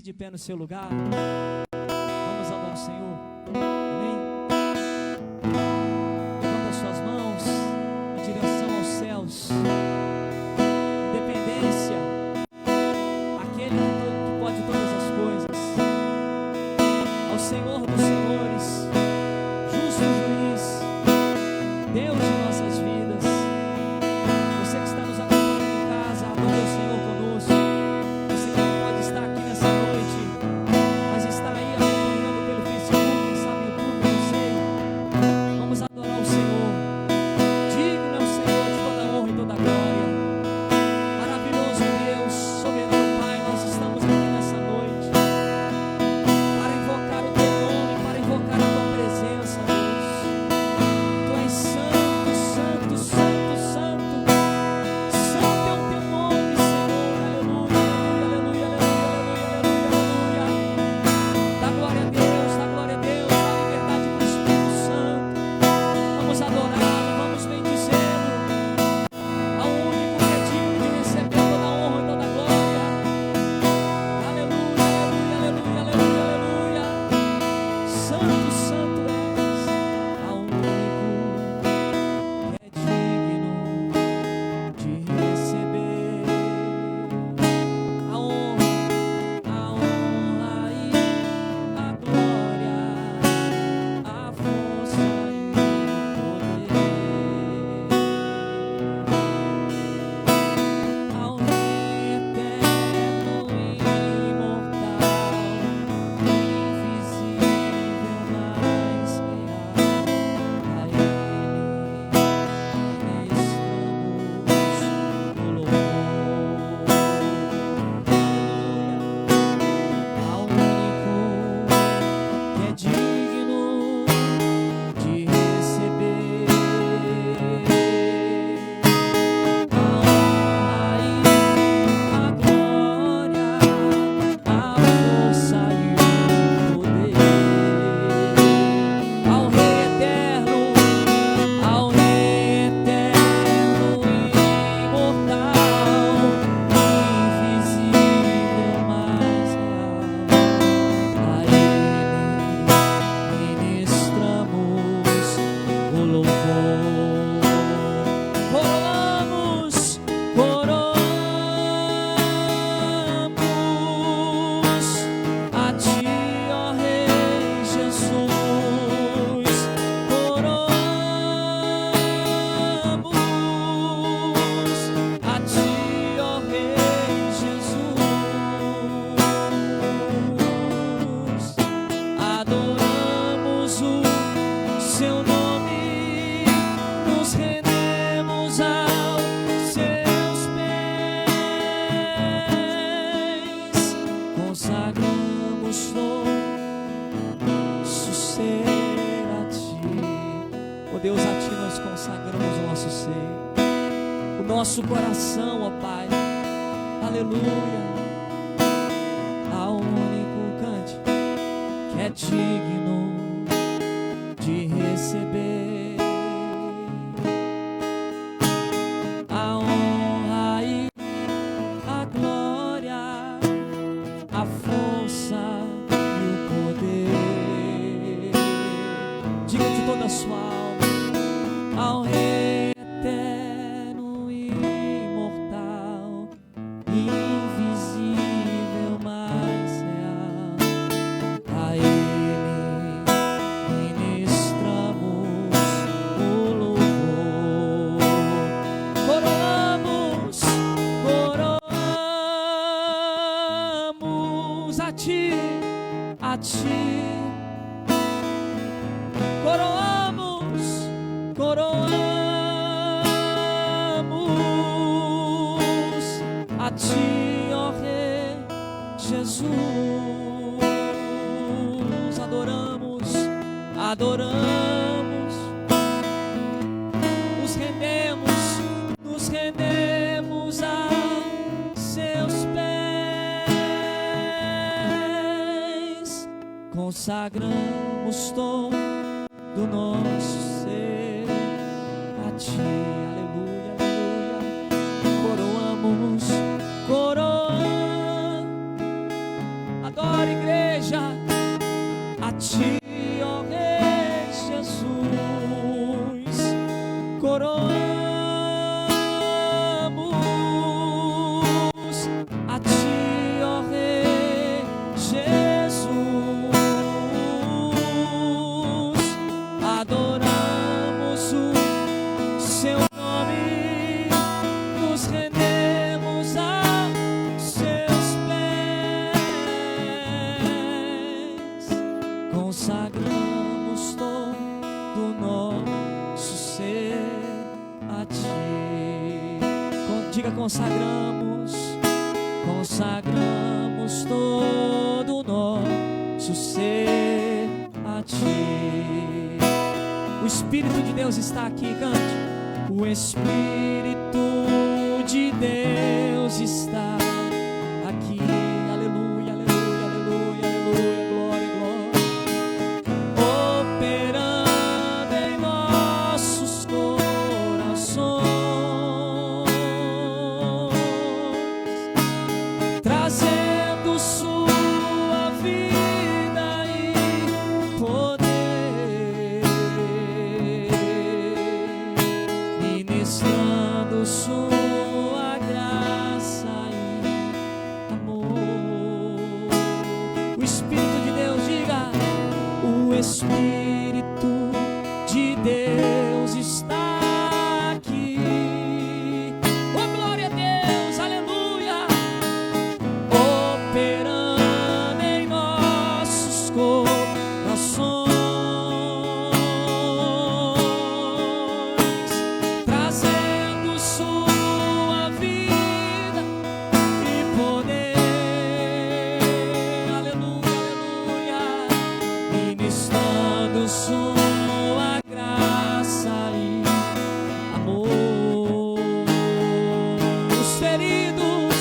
De pé no seu lugar, vamos adorar o Senhor, amém? Levanta as suas mãos em direção aos céus. Dependência, aquele que pode todas as coisas, ao Senhor dos senhores, justo juiz, Deus de nossas vidas. Você que está nos acompanhando em casa, adore o Senhor conosco. Você que não pode estar aqui nessa noite, mas está aí acompanhando pelo Facebook, quem sabe YouTube, não sei. Vamos adorar o Senhor. Digno é o Senhor de toda honra e toda glória. Maravilhoso Deus, soberano Pai, nós estamos aqui nessa noite para invocar o Teu nome, para invocar a Tua presença, Deus. Tu és santo, santo, santo, santo. Santo é o Teu nome, Senhor. Aleluia, aleluia, aleluia, aleluia, aleluia, aleluia. Dá glória a Deus, dá glória a Deus, dá liberdade para o Espírito Santo. Vamos adorá-lo, vamos bendizê-lo. Ao único que é digno de receber toda a honra e toda a glória. Aleluia, aleluia, aleluia, aleluia, aleluia. Santo, santo és. Ao único que é digno de receber a honra e a glória, a força e o poder. Ao eterno e imortal, invisível, mas real, a Ele ministramos o louvor. Aleluia. Ao único que é digno de receber a honra e a glória, a força e o poder. Ao Rei eterno, ao Rei eterno e imortal, invisível, mas real, a Ele ministramos o louvor. Coroamos, coroamos a Ti, ó Rei Jesus. Coroamos a Ti, ó Rei Jesus. Adoramos o Seu nome, nos rendemos aos Seus pés, consagramos nosso ser a Ti. Ó Deus, a Ti nós consagramos o nosso ser, o nosso coração, ó Pai. Aleluia. Ao único cante que é digno de receber a honra e a glória, a força e o poder. Diga de toda a sua alma ao Rei eterno e imortal, invisível, mas real, a Ele ministramos o louvor. Coroamos, coroamos a Ti, a Ti. Coroamos, coroamos a Ti, ó Rei Jesus. Adoramos, adoramos, nos rendemos aos Seus pés, consagramos todo do nosso ser a Ti. Aleluia, aleluia. Coroamos, coroamos. aleluia. A ti, ó Rei Jesus, coroamos. A ti, ó Rei Jesus, adoramos o seu nome, nos rendemos aos seus pés, consagramos todo nosso ser a ti. Diga: consagramos, consagramos todo nosso ser a ti. O Espírito de Deus está aqui, cante. O Espírito de Deus está aqui. Aleluia, aleluia, aleluia, aleluia, glória, glória. Operando em nossos corações, trazendo sua vida e poder, ministrando sua graça e amor. O Espírito de Deus, diga: o Espírito de Deus está aqui. Oh, glória a Deus, aleluia. Operando em nossos corações, trazendo sua vida e poder, aleluia, aleluia, ministrando sua graça e amor. Os feridos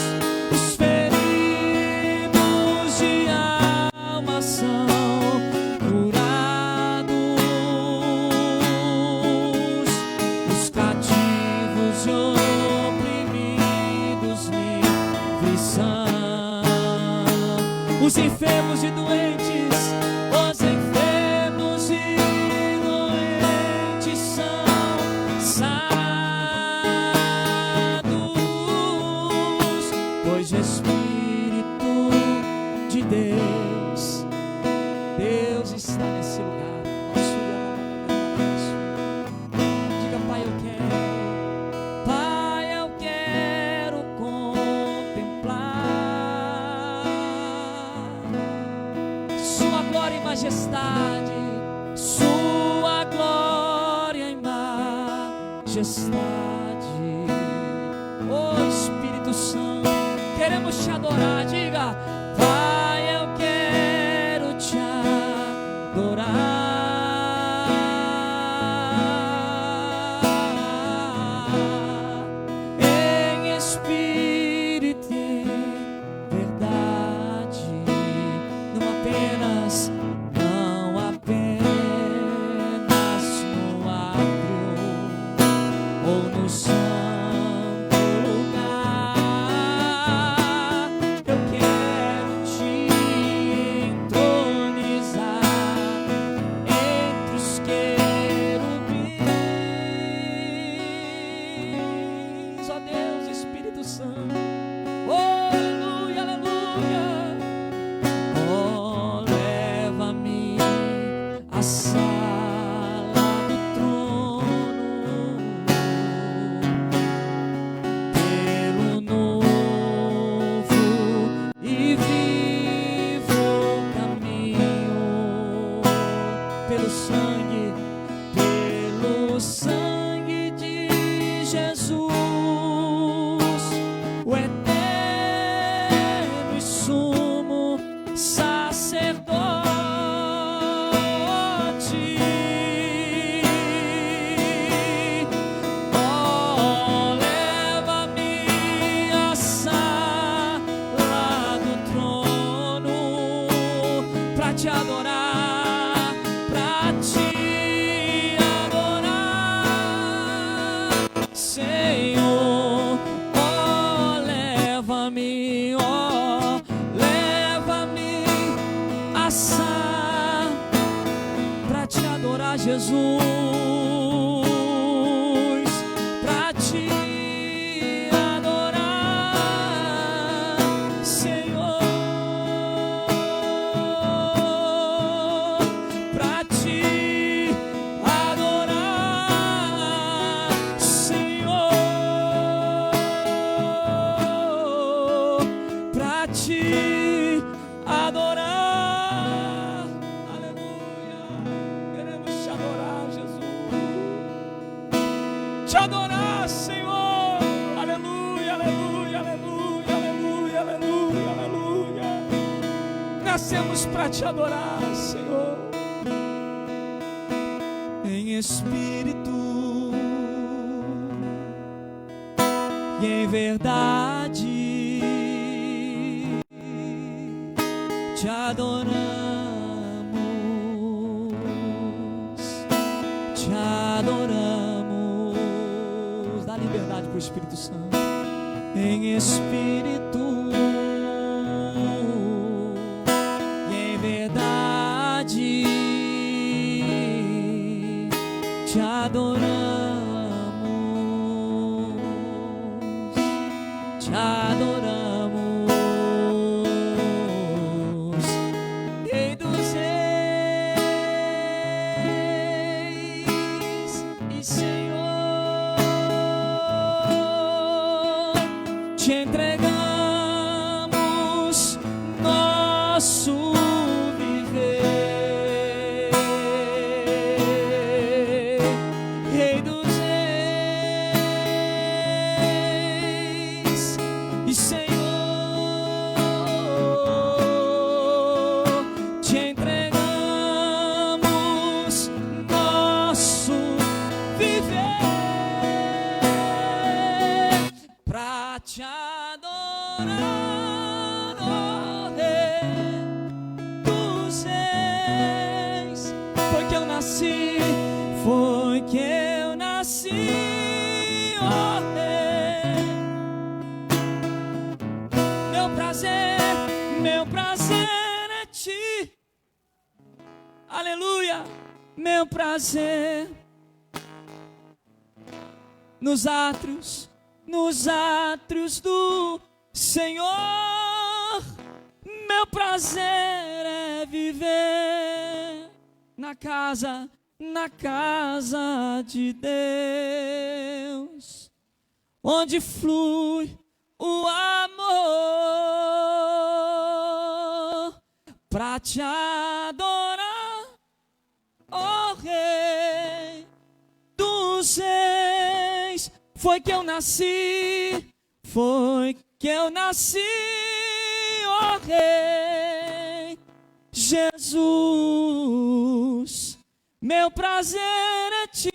de alma são curados, os cativos e oprimidos livres são, os enfermos e doentes, os enfermos e doentes são sarados, pois o Espírito de Deus, Deus está nesse lugar. Diga: Pai, eu quero, Pai, eu quero contemplar sua glória e majestade, sua glória e majestade. Oh Espírito Santo, queremos te adorar. Diga: Pai, eu quero te adorar em espírito e verdade, não apenas no átrio ou no santo lugar. Eu quero te entronizar entre os querubins. Ó Deus, Espírito Santo, oh, aleluia, aleluia. Oh, leva-me à sala do trono, pelo novo e vivo caminho, pelo sangue de Jesus, o eterno e sumo sacerdote. Oh, leva-me à sala do trono pra te adorar, pra te adorar, Senhor. Oh, leva-me, leva-me à graça para te adorar, Jesus, para te adorar, Senhor, para te adorar, Senhor, para te adorar, aleluia. Queremos te adorar, Jesus, te adorar, Senhor, aleluia, aleluia, aleluia, aleluia, aleluia, aleluia. Nascemos para te adorar, Senhor, em espírito e em verdade. Te adoramos, te adoramos. Dá liberdade para o Espírito Santo. Em espírito e em verdade, te adoramos, te adoramos. Te entregamos nosso viver, Rei dos Reis e Senhor. Te entregamos nosso viver pra te adorar, ó Rei dos Reis. Foi que eu nasci, foi que eu nasci, ó Rei. Meu prazer é ti, aleluia. Meu prazer nos átrios do Senhor. Meu prazer é viver na casa de Deus, onde flui o amor, pra te adorar, ó Rei dos Reis. Foi que eu nasci, foi que eu nasci, ó Rei Jesus. Meu prazer é ti,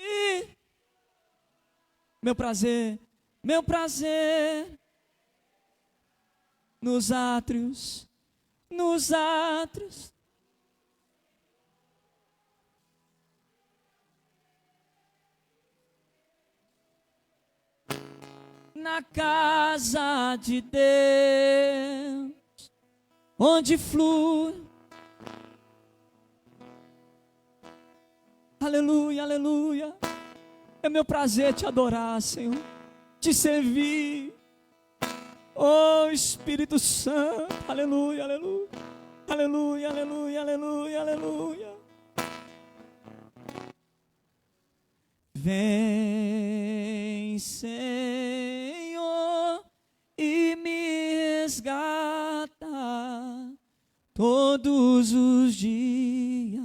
meu prazer nos átrios na casa de Deus, onde flui, aleluia, aleluia. É meu prazer te adorar, Senhor, te servir, oh Espírito Santo, aleluia, aleluia, aleluia, aleluia, aleluia, aleluia. Vem, Senhor, e me resgata todos os dias,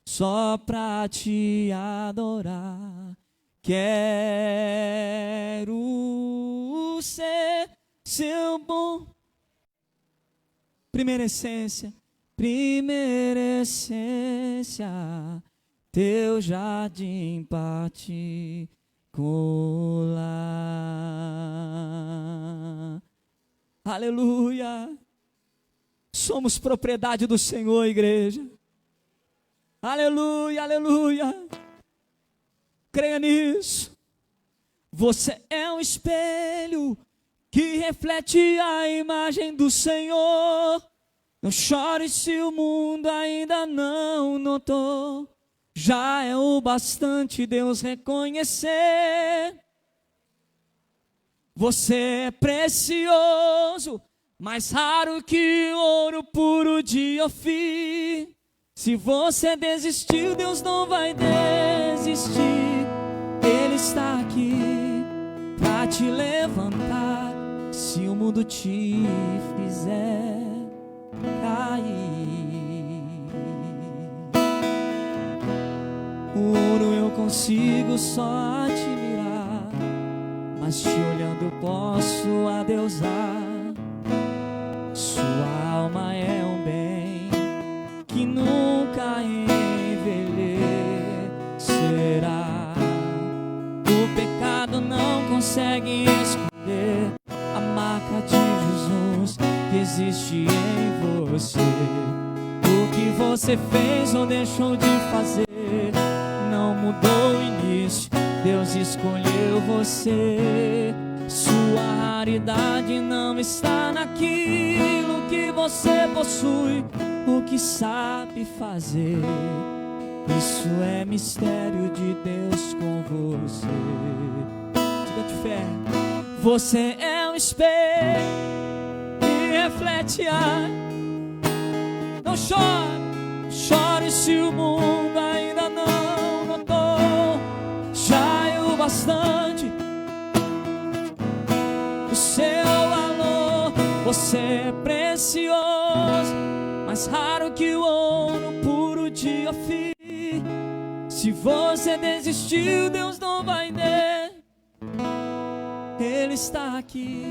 só pra te adorar. Quero ser seu bom. Primeira essência, teu jardim particular. Aleluia. Somos propriedade do Senhor, igreja. Aleluia, aleluia. Creia nisso. Você é um espelho que reflete a imagem do Senhor. Não chore se o mundo ainda não notou. Já é o bastante Deus reconhecer. Você é precioso, mais raro que ouro puro de Ofir. Se você desistiu, Deus não vai desistir. Ele está aqui pra te levantar. Se o mundo te fizer cair, o ouro eu consigo só admirar, mas te olhando eu posso adeusar. Sua alma é um bem que nunca envelhecerá. O pecado não consegue esconder a marca de Jesus que existe em você. O que você fez ou deixou de fazer não mudou o início. Deus escolheu você. Sua raridade não está naquilo que você possui, o que sabe fazer. Isso é mistério de Deus com você. Diga de fé. Você é um espelho que reflete a. Não chore, chore se o mundo ainda não notou. Já é o bastante o seu valor. Você é precioso, mais raro que o ouro puro de Ofir. Se você desistiu, Deus não vai ver. Ele está aqui.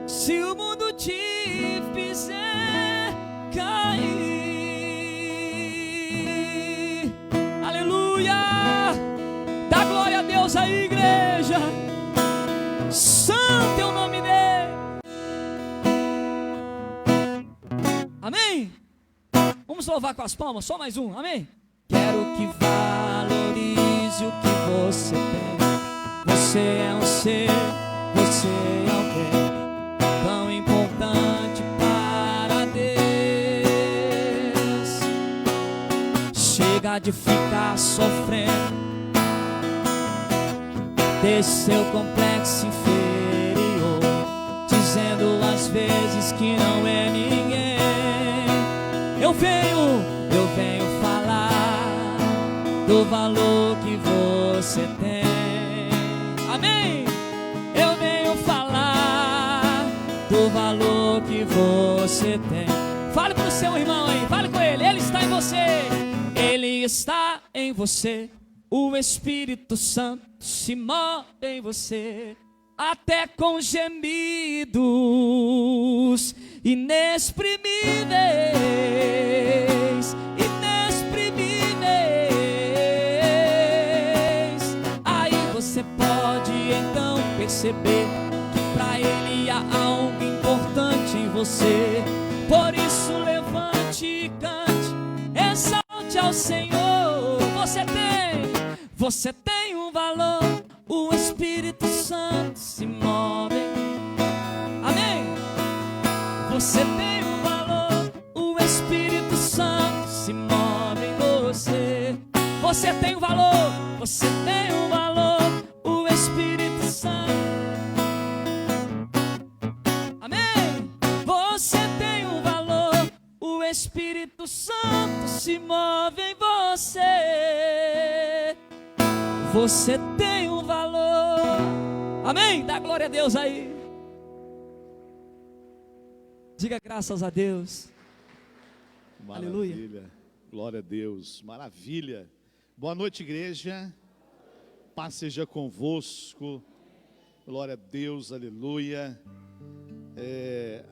Se o mundo te fizer cair, aleluia, dá glória a Deus aí, igreja. Santo é o nome dele. Amém? Vamos louvar com as palmas, só mais um, amém? Quero que valorize o que você tem. Você é um ser, você é alguém tão importante para Deus. Chega de ficar sofrendo desse seu complexo inferior, dizendo às vezes que não é ninguém. Eu venho falar do valor que você tem. Amém? Eu venho falar do valor que você tem. Fale pro seu irmão aí, fale com ele. Ele está em você. Ele está em você. O Espírito Santo se move em você, até com gemidos inexprimíveis, inexprimíveis. Aí você pode então perceber que pra Ele há algo importante em você. Por isso levante e cante, exalte ao Senhor. Você tem um valor. O Espírito Santo se move. Amém? Você tem um valor. O Espírito Santo se move em você. Você tem um valor. Você tem um valor. O Espírito Santo. Amém? Você tem um valor. O Espírito Santo se move em você. Você tem um valor. Amém? Dá glória a Deus aí. Diga graças a Deus. Maravilha. Aleluia. Glória a Deus. Maravilha. Boa noite, igreja. Paz seja convosco. Glória a Deus. Aleluia.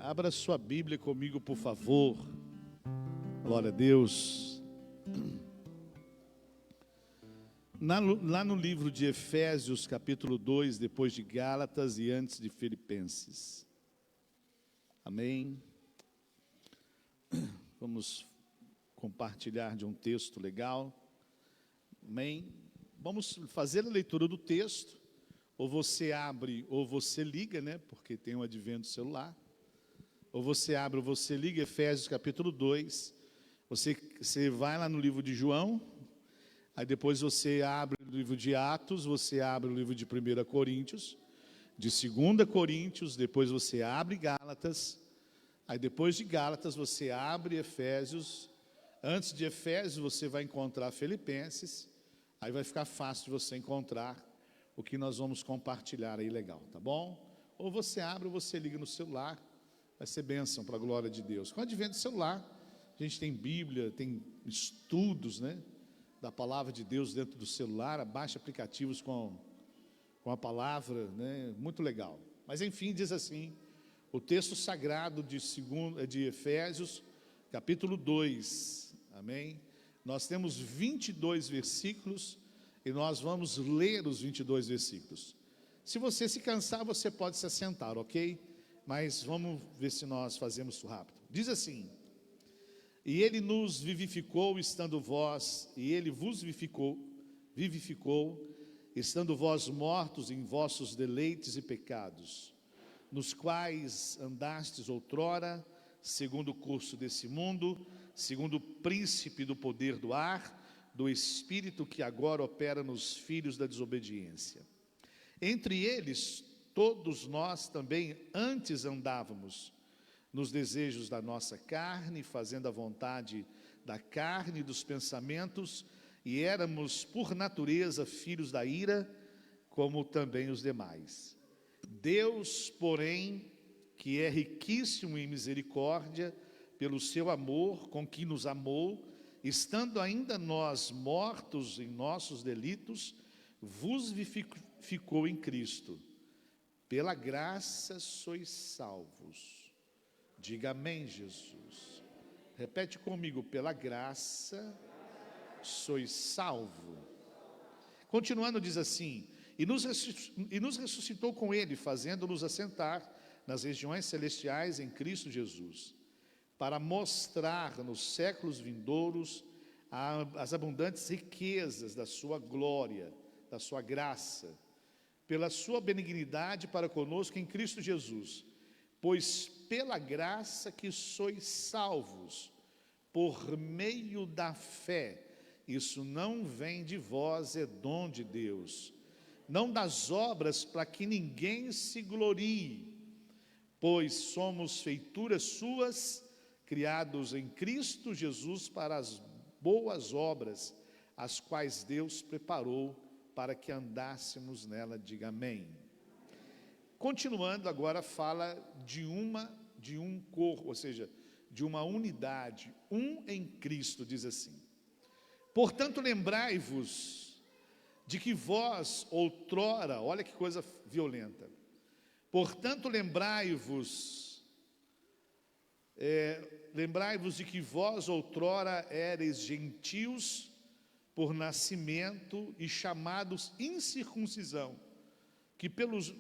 Abra sua Bíblia comigo, por favor. Glória a Deus. Lá no livro de Efésios, capítulo 2, depois de Gálatas e antes de Filipenses. Amém? Vamos compartilhar de um texto legal. Amém? Vamos fazer a leitura do texto. Ou você abre, ou você liga, né? Porque tem o advento do celular. ou você abre ou você liga, Efésios capítulo 2, você vai lá no livro de João, aí depois você abre o livro de Atos, você abre o livro de 1 Coríntios, de 2 Coríntios, depois você abre Gálatas, aí depois de Gálatas você abre Efésios, antes de Efésios você vai encontrar Filipenses, aí vai ficar fácil de você encontrar o que nós vamos compartilhar aí legal, tá bom? Ou você abre ou você liga no celular, vai ser bênção para a glória de Deus. Com o advento do celular, a gente tem Bíblia, tem estudos, né, da palavra de Deus dentro do celular, baixa aplicativos com a palavra, né, muito legal. Mas enfim, diz assim, o texto sagrado de Efésios, capítulo 2, amém? Nós temos 22 versículos e nós vamos ler os 22 versículos. Se você se cansar, você pode se assentar, ok? Mas vamos ver se nós fazemos isso rápido. Diz assim: e ele nos vivificou, estando vós, e ele vos vivificou, estando vós mortos em vossos deleites e pecados, nos quais andastes outrora, segundo o curso desse mundo, segundo o príncipe do poder do ar, do espírito que agora opera nos filhos da desobediência. Entre eles, todos nós também antes andávamos, nos desejos da nossa carne, fazendo a vontade da carne e dos pensamentos, e éramos por natureza filhos da ira, como também os demais. Deus, porém, que é riquíssimo em misericórdia, pelo seu amor com que nos amou, estando ainda nós mortos em nossos delitos, vos vivificou em Cristo. Pela graça sois salvos. Diga amém, Jesus. Repete comigo, pela graça sois salvo. Continuando diz assim, e nos ressuscitou com ele, fazendo-nos assentar nas regiões celestiais em Cristo Jesus, para mostrar nos séculos vindouros as abundantes riquezas da sua glória, da sua graça, pela sua benignidade para conosco em Cristo Jesus, pois pela graça que sois salvos, por meio da fé, isso não vem de vós, é dom de Deus, não das obras para que ninguém se glorie, pois somos feituras suas, criados em Cristo Jesus para as boas obras, as quais Deus preparou para que andássemos nela. Diga amém. Continuando agora fala de um corpo, ou seja, de uma unidade, um em Cristo, diz assim: portanto lembrai-vos de que vós outrora, olha que coisa violenta, portanto lembrai-vos de que vós outrora éreis gentios por nascimento e chamados incircuncisão, que pelos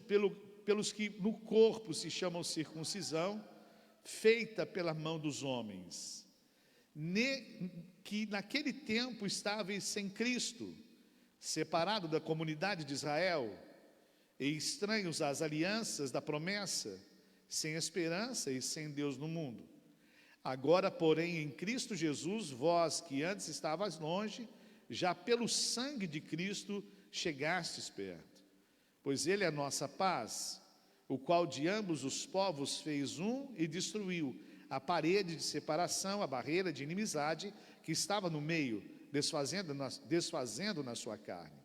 que no corpo se chamam circuncisão, feita pela mão dos homens, que naquele tempo estáveis sem Cristo, separado da comunidade de Israel, e estranhos às alianças da promessa, sem esperança e sem Deus no mundo. Agora, porém, em Cristo Jesus, vós que antes estavais longe, já pelo sangue de Cristo chegastes perto. Pois ele é a nossa paz, o qual de ambos os povos fez um e destruiu a parede de separação, a barreira de inimizade que estava no meio, desfazendo na sua carne.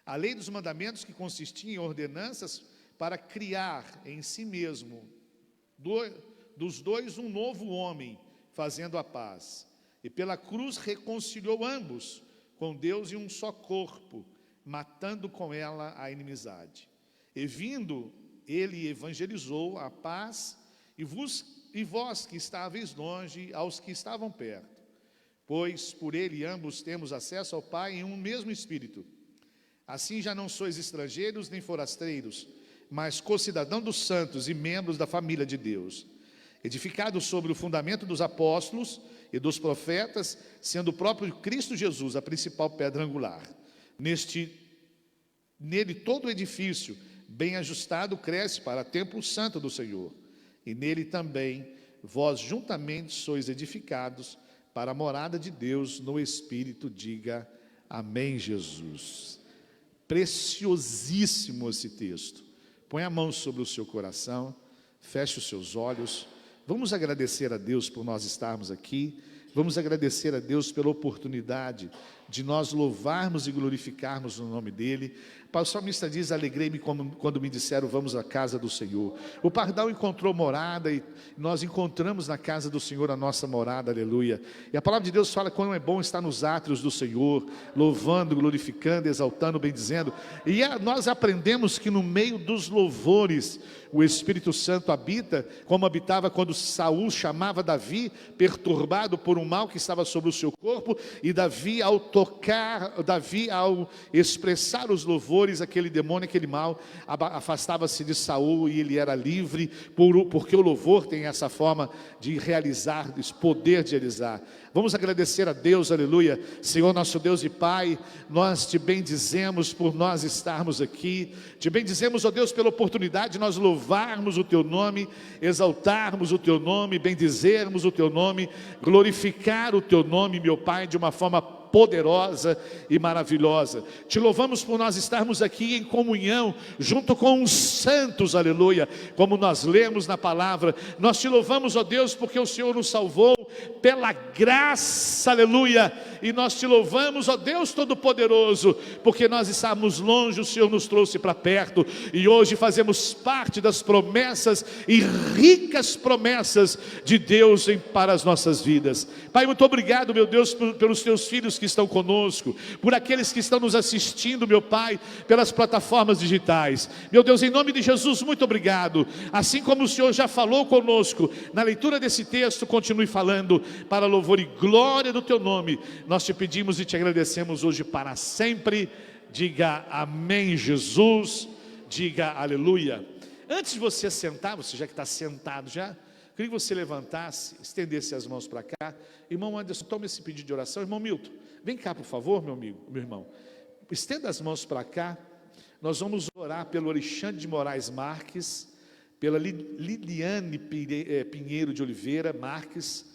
A lei dos mandamentos, que consistia em ordenanças para criar em si mesmo dos dois um novo homem, fazendo a paz, e pela cruz reconciliou ambos com Deus em um só corpo, matando com ela a inimizade. E vindo, ele evangelizou a paz, e vós que estáveis longe, aos que estavam perto, pois por ele ambos temos acesso ao Pai em um mesmo Espírito. Assim já não sois estrangeiros nem forasteiros, mas co-cidadãos dos santos e membros da família de Deus, edificados sobre o fundamento dos apóstolos e dos profetas, sendo o próprio Cristo Jesus a principal pedra angular. Nele todo o edifício, bem ajustado, cresce para templo santo do Senhor, e nele também vós juntamente sois edificados para a morada de Deus no Espírito. Diga amém, Jesus. Preciosíssimo esse texto. Põe a mão sobre o seu coração, feche os seus olhos. Vamos agradecer a Deus por nós estarmos aqui. Vamos agradecer a Deus pela oportunidade de nós louvarmos e glorificarmos o nome dEle. O salmista diz: alegrei-me quando me disseram, vamos à casa do Senhor. O pardal encontrou morada e nós encontramos na casa do Senhor a nossa morada, aleluia. E a palavra de Deus fala como é bom estar nos átrios do Senhor, louvando, glorificando, exaltando, bendizendo. E nós aprendemos que no meio dos louvores o Espírito Santo habita, como habitava quando Saul chamava Davi, perturbado por um mal que estava sobre o seu corpo, e Davi ao expressar os louvores, aquele demônio, aquele mal, afastava-se de Saul e ele era livre, porque o louvor tem essa forma de realizar, esse poder de realizar. Vamos agradecer a Deus, aleluia. Senhor nosso Deus e Pai, nós te bendizemos por nós estarmos aqui, te bendizemos, ó Deus, pela oportunidade de nós louvarmos o teu nome, exaltarmos o teu nome, bendizermos o teu nome, glorificar o teu nome, meu Pai, de uma forma poderosa e maravilhosa. Te louvamos por nós estarmos aqui em comunhão junto com os santos, aleluia, como nós lemos na palavra. Nós te louvamos, ó Deus, porque o Senhor nos salvou pela graça, aleluia, e nós te louvamos, ó Deus Todo-Poderoso, porque nós estávamos longe, o Senhor nos trouxe para perto, e hoje fazemos parte das promessas e ricas promessas de Deus para as nossas vidas. Pai, muito obrigado, meu Deus, pelos teus filhos que estão conosco, por aqueles que estão nos assistindo, meu Pai, pelas plataformas digitais. Meu Deus, em nome de Jesus, muito obrigado. Assim como o Senhor já falou conosco na leitura desse texto, continue falando para louvor e glória do teu nome. Nós te pedimos e te agradecemos hoje para sempre. Diga amém, Jesus. Diga aleluia. Antes de você sentar, você já que está sentado já, queria que você levantasse, estendesse as mãos para cá. Irmão Anderson, tome esse pedido de oração. Irmão Milton, vem cá por favor, meu amigo, meu irmão. Estenda as mãos para cá. Nós vamos orar pelo Alexandre de Moraes Marques, pela Liliane Pinheiro de Oliveira Marques,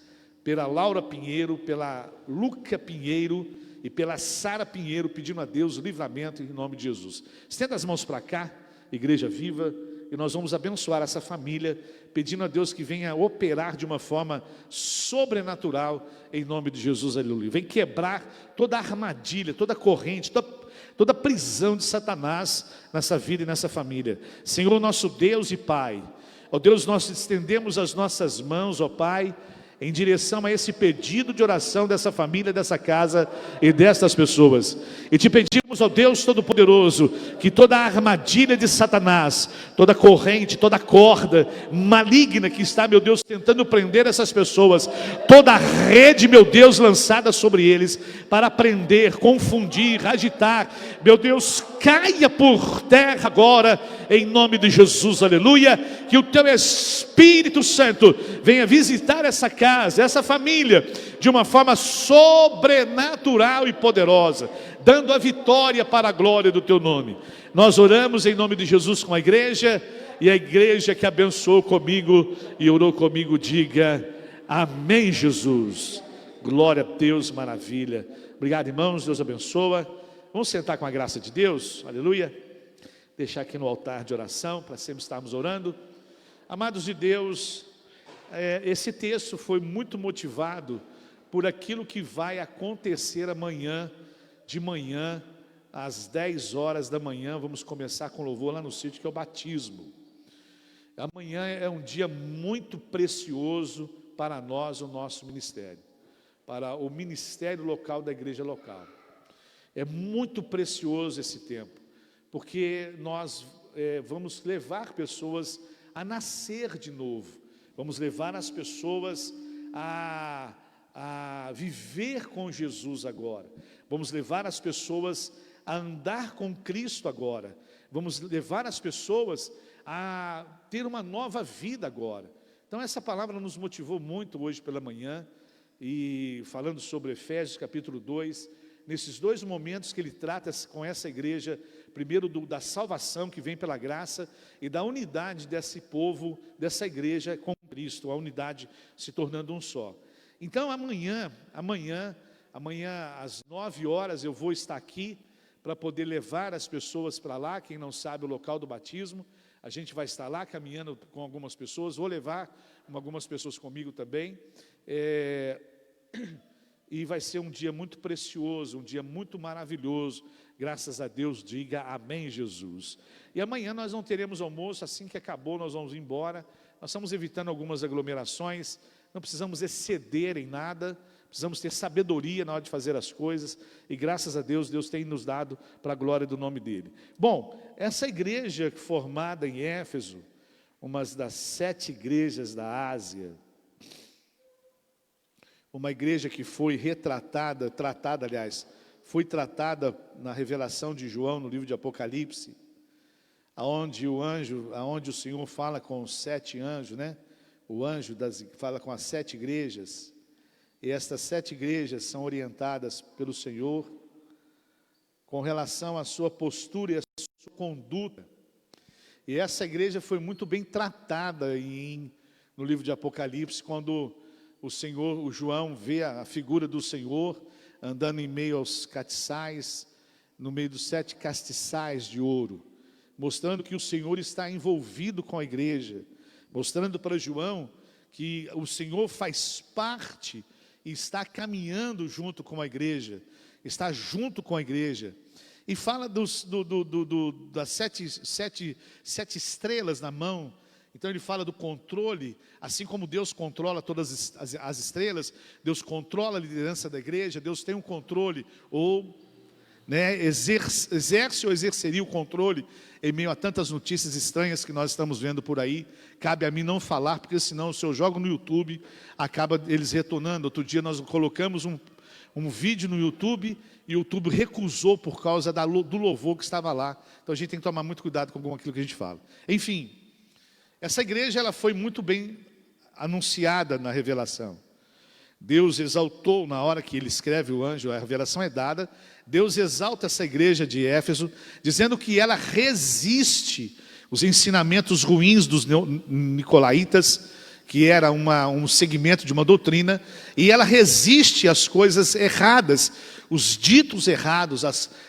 pela Laura Pinheiro, pela Luca Pinheiro e pela Sara Pinheiro, pedindo a Deus livramento em nome de Jesus. Estenda as mãos para cá, Igreja Viva, e nós vamos abençoar essa família, pedindo a Deus que venha operar de uma forma sobrenatural em nome de Jesus, aleluia. Vem quebrar toda a armadilha, toda a corrente, toda a prisão de Satanás nessa vida e nessa família. Senhor nosso Deus e Pai, ó Deus, nós estendemos as nossas mãos, ó Pai, em direção a esse pedido de oração dessa família, dessa casa e destas pessoas, e te pedimos, ó Deus Todo-Poderoso, que toda a armadilha de Satanás, toda a corrente, toda a corda maligna que está, meu Deus, tentando prender essas pessoas, toda a rede, meu Deus, lançada sobre eles, para prender, confundir, agitar, meu Deus, caia por terra agora, em nome de Jesus, aleluia. Que o teu Espírito Santo venha visitar essa casa, essa família, de uma forma sobrenatural e poderosa, dando a vitória para a glória do teu nome. Nós oramos em nome de Jesus com a igreja, e a igreja que abençoou comigo e orou comigo, diga amém, Jesus. Glória a Deus, maravilha. Obrigado, irmãos, Deus abençoa. Vamos sentar com a graça de Deus, aleluia. Deixar aqui no altar de oração, para sempre estarmos orando. Amados de Deus, esse texto foi muito motivado por aquilo que vai acontecer amanhã, de manhã, às 10 horas da manhã, vamos começar com louvor lá no sítio, que é o batismo. Amanhã é um dia muito precioso para nós, o nosso ministério, para o ministério local da igreja local. É muito precioso esse tempo, porque nós vamos levar pessoas a nascer de novo, vamos levar as pessoas a viver com Jesus agora, vamos levar as pessoas a andar com Cristo agora, vamos levar as pessoas a ter uma nova vida agora. Então essa palavra nos motivou muito hoje pela manhã, e falando sobre Efésios capítulo 2, nesses dois momentos que ele trata com essa igreja, primeiro da salvação que vem pela graça e da unidade desse povo, dessa igreja com Cristo, a unidade se tornando um só. Então amanhã às 9 horas eu vou estar aqui para poder levar as pessoas para lá. Quem não sabe o local do batismo, a gente vai estar lá caminhando com algumas pessoas, vou levar algumas pessoas comigo também, e vai ser um dia muito precioso, um dia muito maravilhoso, graças a Deus, diga amém, Jesus. E amanhã nós não teremos almoço, assim que acabou nós vamos embora, nós estamos evitando algumas aglomerações, não precisamos exceder em nada, precisamos ter sabedoria na hora de fazer as coisas, e graças a Deus, Deus tem nos dado para a glória do nome dEle. Bom, essa igreja formada em Éfeso, uma das 7 igrejas da Ásia, uma igreja que foi foi tratada na revelação de João, no livro de Apocalipse, aonde o Senhor fala com os 7 anjos, né? O anjo fala com as 7 igrejas, e estas 7 igrejas são orientadas pelo Senhor com relação à sua postura e à sua conduta. E essa igreja foi muito bem tratada no livro de Apocalipse, quando o João vê a figura do Senhor andando em meio aos castiçais, no meio dos 7 castiçais de ouro, mostrando que o Senhor está envolvido com a igreja, mostrando para João que o Senhor faz parte e está caminhando junto com a igreja, está junto com a igreja. E fala das 7 estrelas na mão. Então ele fala do controle, assim como Deus controla todas as estrelas, Deus controla a liderança da igreja, Deus tem um controle, exerce ou exerceria o controle em meio a tantas notícias estranhas que nós estamos vendo por aí. Cabe a mim não falar, porque senão se eu jogo no YouTube, acaba eles retornando. Outro dia nós colocamos um vídeo no YouTube, e o YouTube recusou por causa do louvor que estava lá. Então a gente tem que tomar muito cuidado com aquilo que a gente fala. Enfim, essa igreja ela foi muito bem anunciada na revelação. Deus exaltou, na hora que ele escreve o anjo, a revelação é dada, Deus exalta essa igreja de Éfeso, dizendo que ela resiste os ensinamentos ruins dos nicolaítas, que era um segmento de uma doutrina, e ela resiste às coisas erradas, os ditos errados,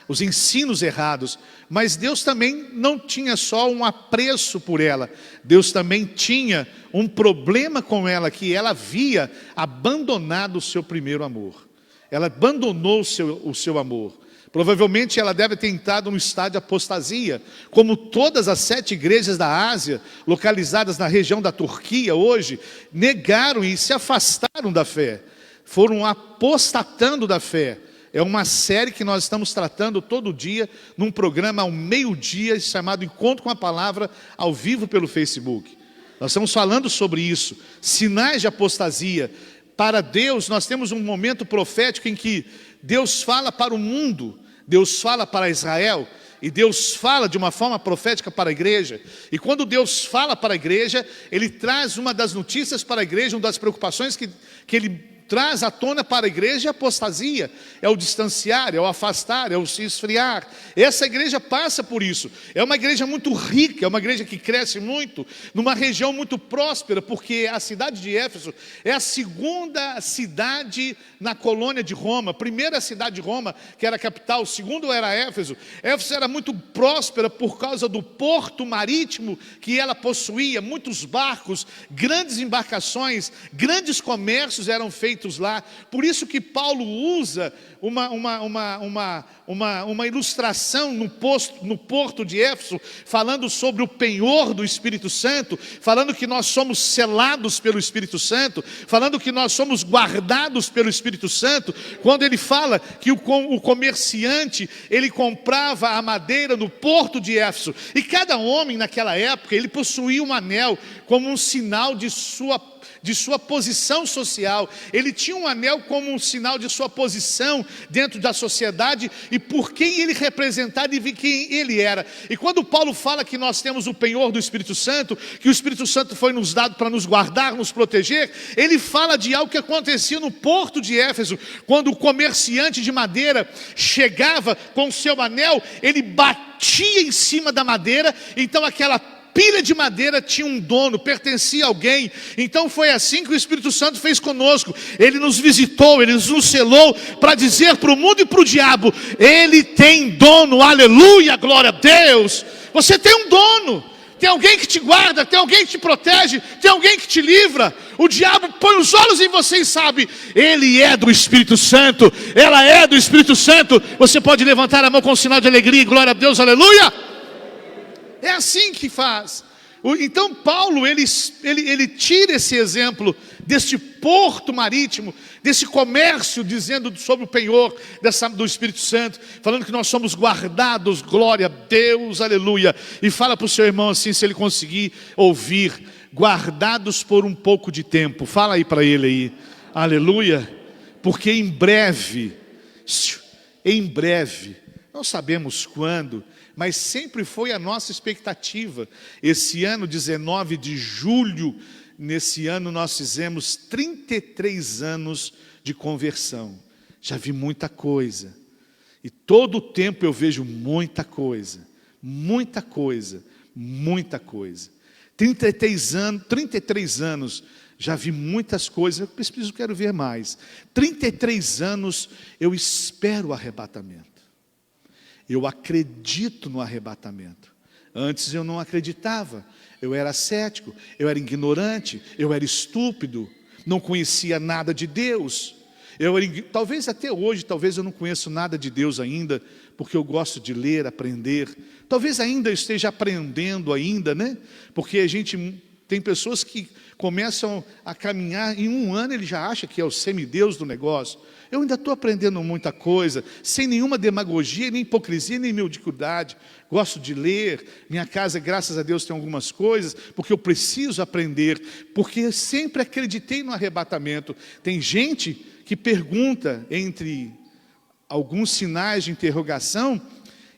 os ensinos errados. Mas Deus também não tinha só um apreço por ela, Deus também tinha um problema com ela, que ela havia abandonado o seu primeiro amor. Ela abandonou o seu amor. Provavelmente ela deve ter entrado no estado de apostasia, como todas as 7 igrejas da Ásia, localizadas na região da Turquia hoje, negaram e se afastaram da fé, foram apostatando da fé. É uma série que nós estamos tratando todo dia, num programa ao meio-dia, chamado Encontro com a Palavra, ao vivo pelo Facebook. Nós estamos falando sobre isso, sinais de apostasia. Para Deus, nós temos um momento profético em que Deus fala para o mundo, Deus fala para Israel, e Deus fala de uma forma profética para a igreja. E quando Deus fala para a igreja, Ele traz uma das notícias para a igreja, uma das preocupações que Ele traz à tona para a igreja: a apostasia, é o distanciar, é o afastar, é o se esfriar. Essa igreja passa por isso. É uma igreja muito rica, é uma igreja que cresce muito, numa região muito próspera, porque a cidade de Éfeso é a 2ª cidade na colônia de Roma. A primeira cidade de Roma, que era a capital, o segundo era Éfeso. Éfeso era muito próspera por causa do porto marítimo que ela possuía, muitos barcos, grandes embarcações, grandes comércios eram feitos lá. Por isso que Paulo usa uma ilustração no porto de Éfeso, falando sobre o penhor do Espírito Santo, falando que nós somos selados pelo Espírito Santo, falando que nós somos guardados pelo Espírito Santo. Quando ele fala que o comerciante, ele comprava a madeira no porto de Éfeso, e cada homem naquela época, ele possuía um anel como um sinal de sua de sua posição social. Ele tinha um anel como um sinal de sua posição dentro da sociedade e por quem ele representava e quem ele era. E quando Paulo fala que nós temos o penhor do Espírito Santo, que o Espírito Santo foi nos dado para nos guardar, nos proteger, ele fala de algo que acontecia no porto de Éfeso, quando o comerciante de madeira chegava com o seu anel, ele batia em cima da madeira, então aquela pilha de madeira tinha um dono, pertencia a alguém. Então foi assim que o Espírito Santo fez conosco. Ele nos visitou, ele nos selou para dizer para o mundo e para o diabo: ele tem dono, aleluia, glória a Deus. Você tem um dono, tem alguém que te guarda, tem alguém que te protege, tem alguém que te livra. O diabo põe os olhos em você e sabe, ele é do Espírito Santo, ela é do Espírito Santo. Você pode levantar a mão com um sinal de alegria, glória a Deus, aleluia. É assim que faz. Então Paulo, ele tira esse exemplo deste porto marítimo, desse comércio, dizendo sobre o penhor do Espírito Santo, falando que nós somos guardados, glória a Deus, aleluia. E fala para o seu irmão assim, se ele conseguir ouvir: guardados por um pouco de tempo. Fala aí para ele aí, aleluia. Porque em breve, não sabemos quando, mas sempre foi a nossa expectativa. Esse ano, 19 de julho, nesse ano nós fizemos 33 anos de conversão. Já vi muita coisa. E todo o tempo eu vejo muita coisa. Muita coisa. Muita coisa. 33 anos, já vi muitas coisas. Eu preciso, quero ver mais. 33 anos eu espero o arrebatamento. Eu acredito no arrebatamento. Antes eu não acreditava. Eu era cético, eu era ignorante, eu era estúpido, não conhecia nada de Deus. Talvez até hoje, talvez eu não conheço nada de Deus ainda, porque eu gosto de ler, aprender. Talvez ainda eu esteja aprendendo ainda, né? Porque a gente tem pessoas que começam a caminhar, em um ano ele já acha que é o semideus do negócio. Eu ainda estou aprendendo muita coisa, sem nenhuma demagogia, nem hipocrisia, nem mediocridade. Gosto de ler, minha casa, graças a Deus, tem algumas coisas, porque eu preciso aprender, porque eu sempre acreditei no arrebatamento. Tem gente que pergunta entre alguns sinais de interrogação,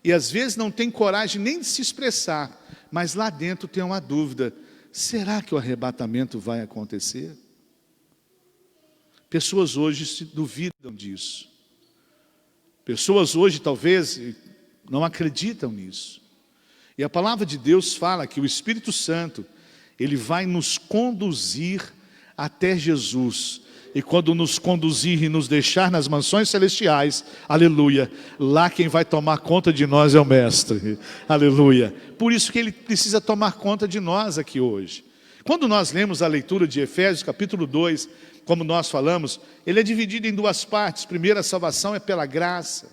e às vezes não tem coragem nem de se expressar, mas lá dentro tem uma dúvida: será que o arrebatamento vai acontecer? Pessoas hoje se duvidam disso. Pessoas hoje talvez não acreditam nisso. E a palavra de Deus fala que o Espírito Santo, ele vai nos conduzir até Jesus. E quando nos conduzir e nos deixar nas mansões celestiais, aleluia, lá quem vai tomar conta de nós é o Mestre, aleluia. Por isso que ele precisa tomar conta de nós aqui hoje. Quando nós lemos a leitura de Efésios capítulo 2, como nós falamos, ele é dividido em duas partes. Primeiro, a salvação é pela graça.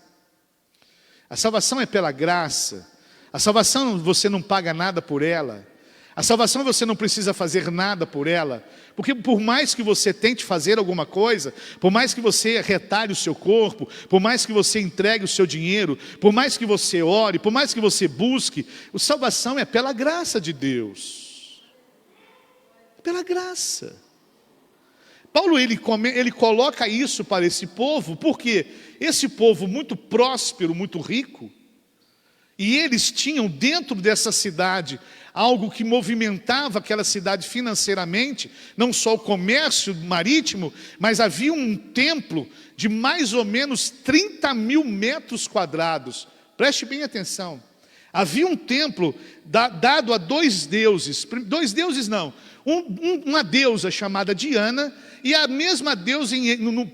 A salvação é pela graça. A salvação você não paga nada por ela. A salvação você não precisa fazer nada por ela. Porque por mais que você tente fazer alguma coisa, por mais que você retalhe o seu corpo, por mais que você entregue o seu dinheiro, por mais que você ore, por mais que você busque, a salvação é pela graça de Deus. Pela graça. Paulo ele coloca isso para esse povo, porque esse povo muito próspero, muito rico, e eles tinham dentro dessa cidade algo que movimentava aquela cidade financeiramente, não só o comércio marítimo, mas havia um templo de mais ou menos 30 mil metros quadrados. Preste bem atenção. Havia um templo dado a dois deuses não, uma deusa chamada Diana, e a mesma deusa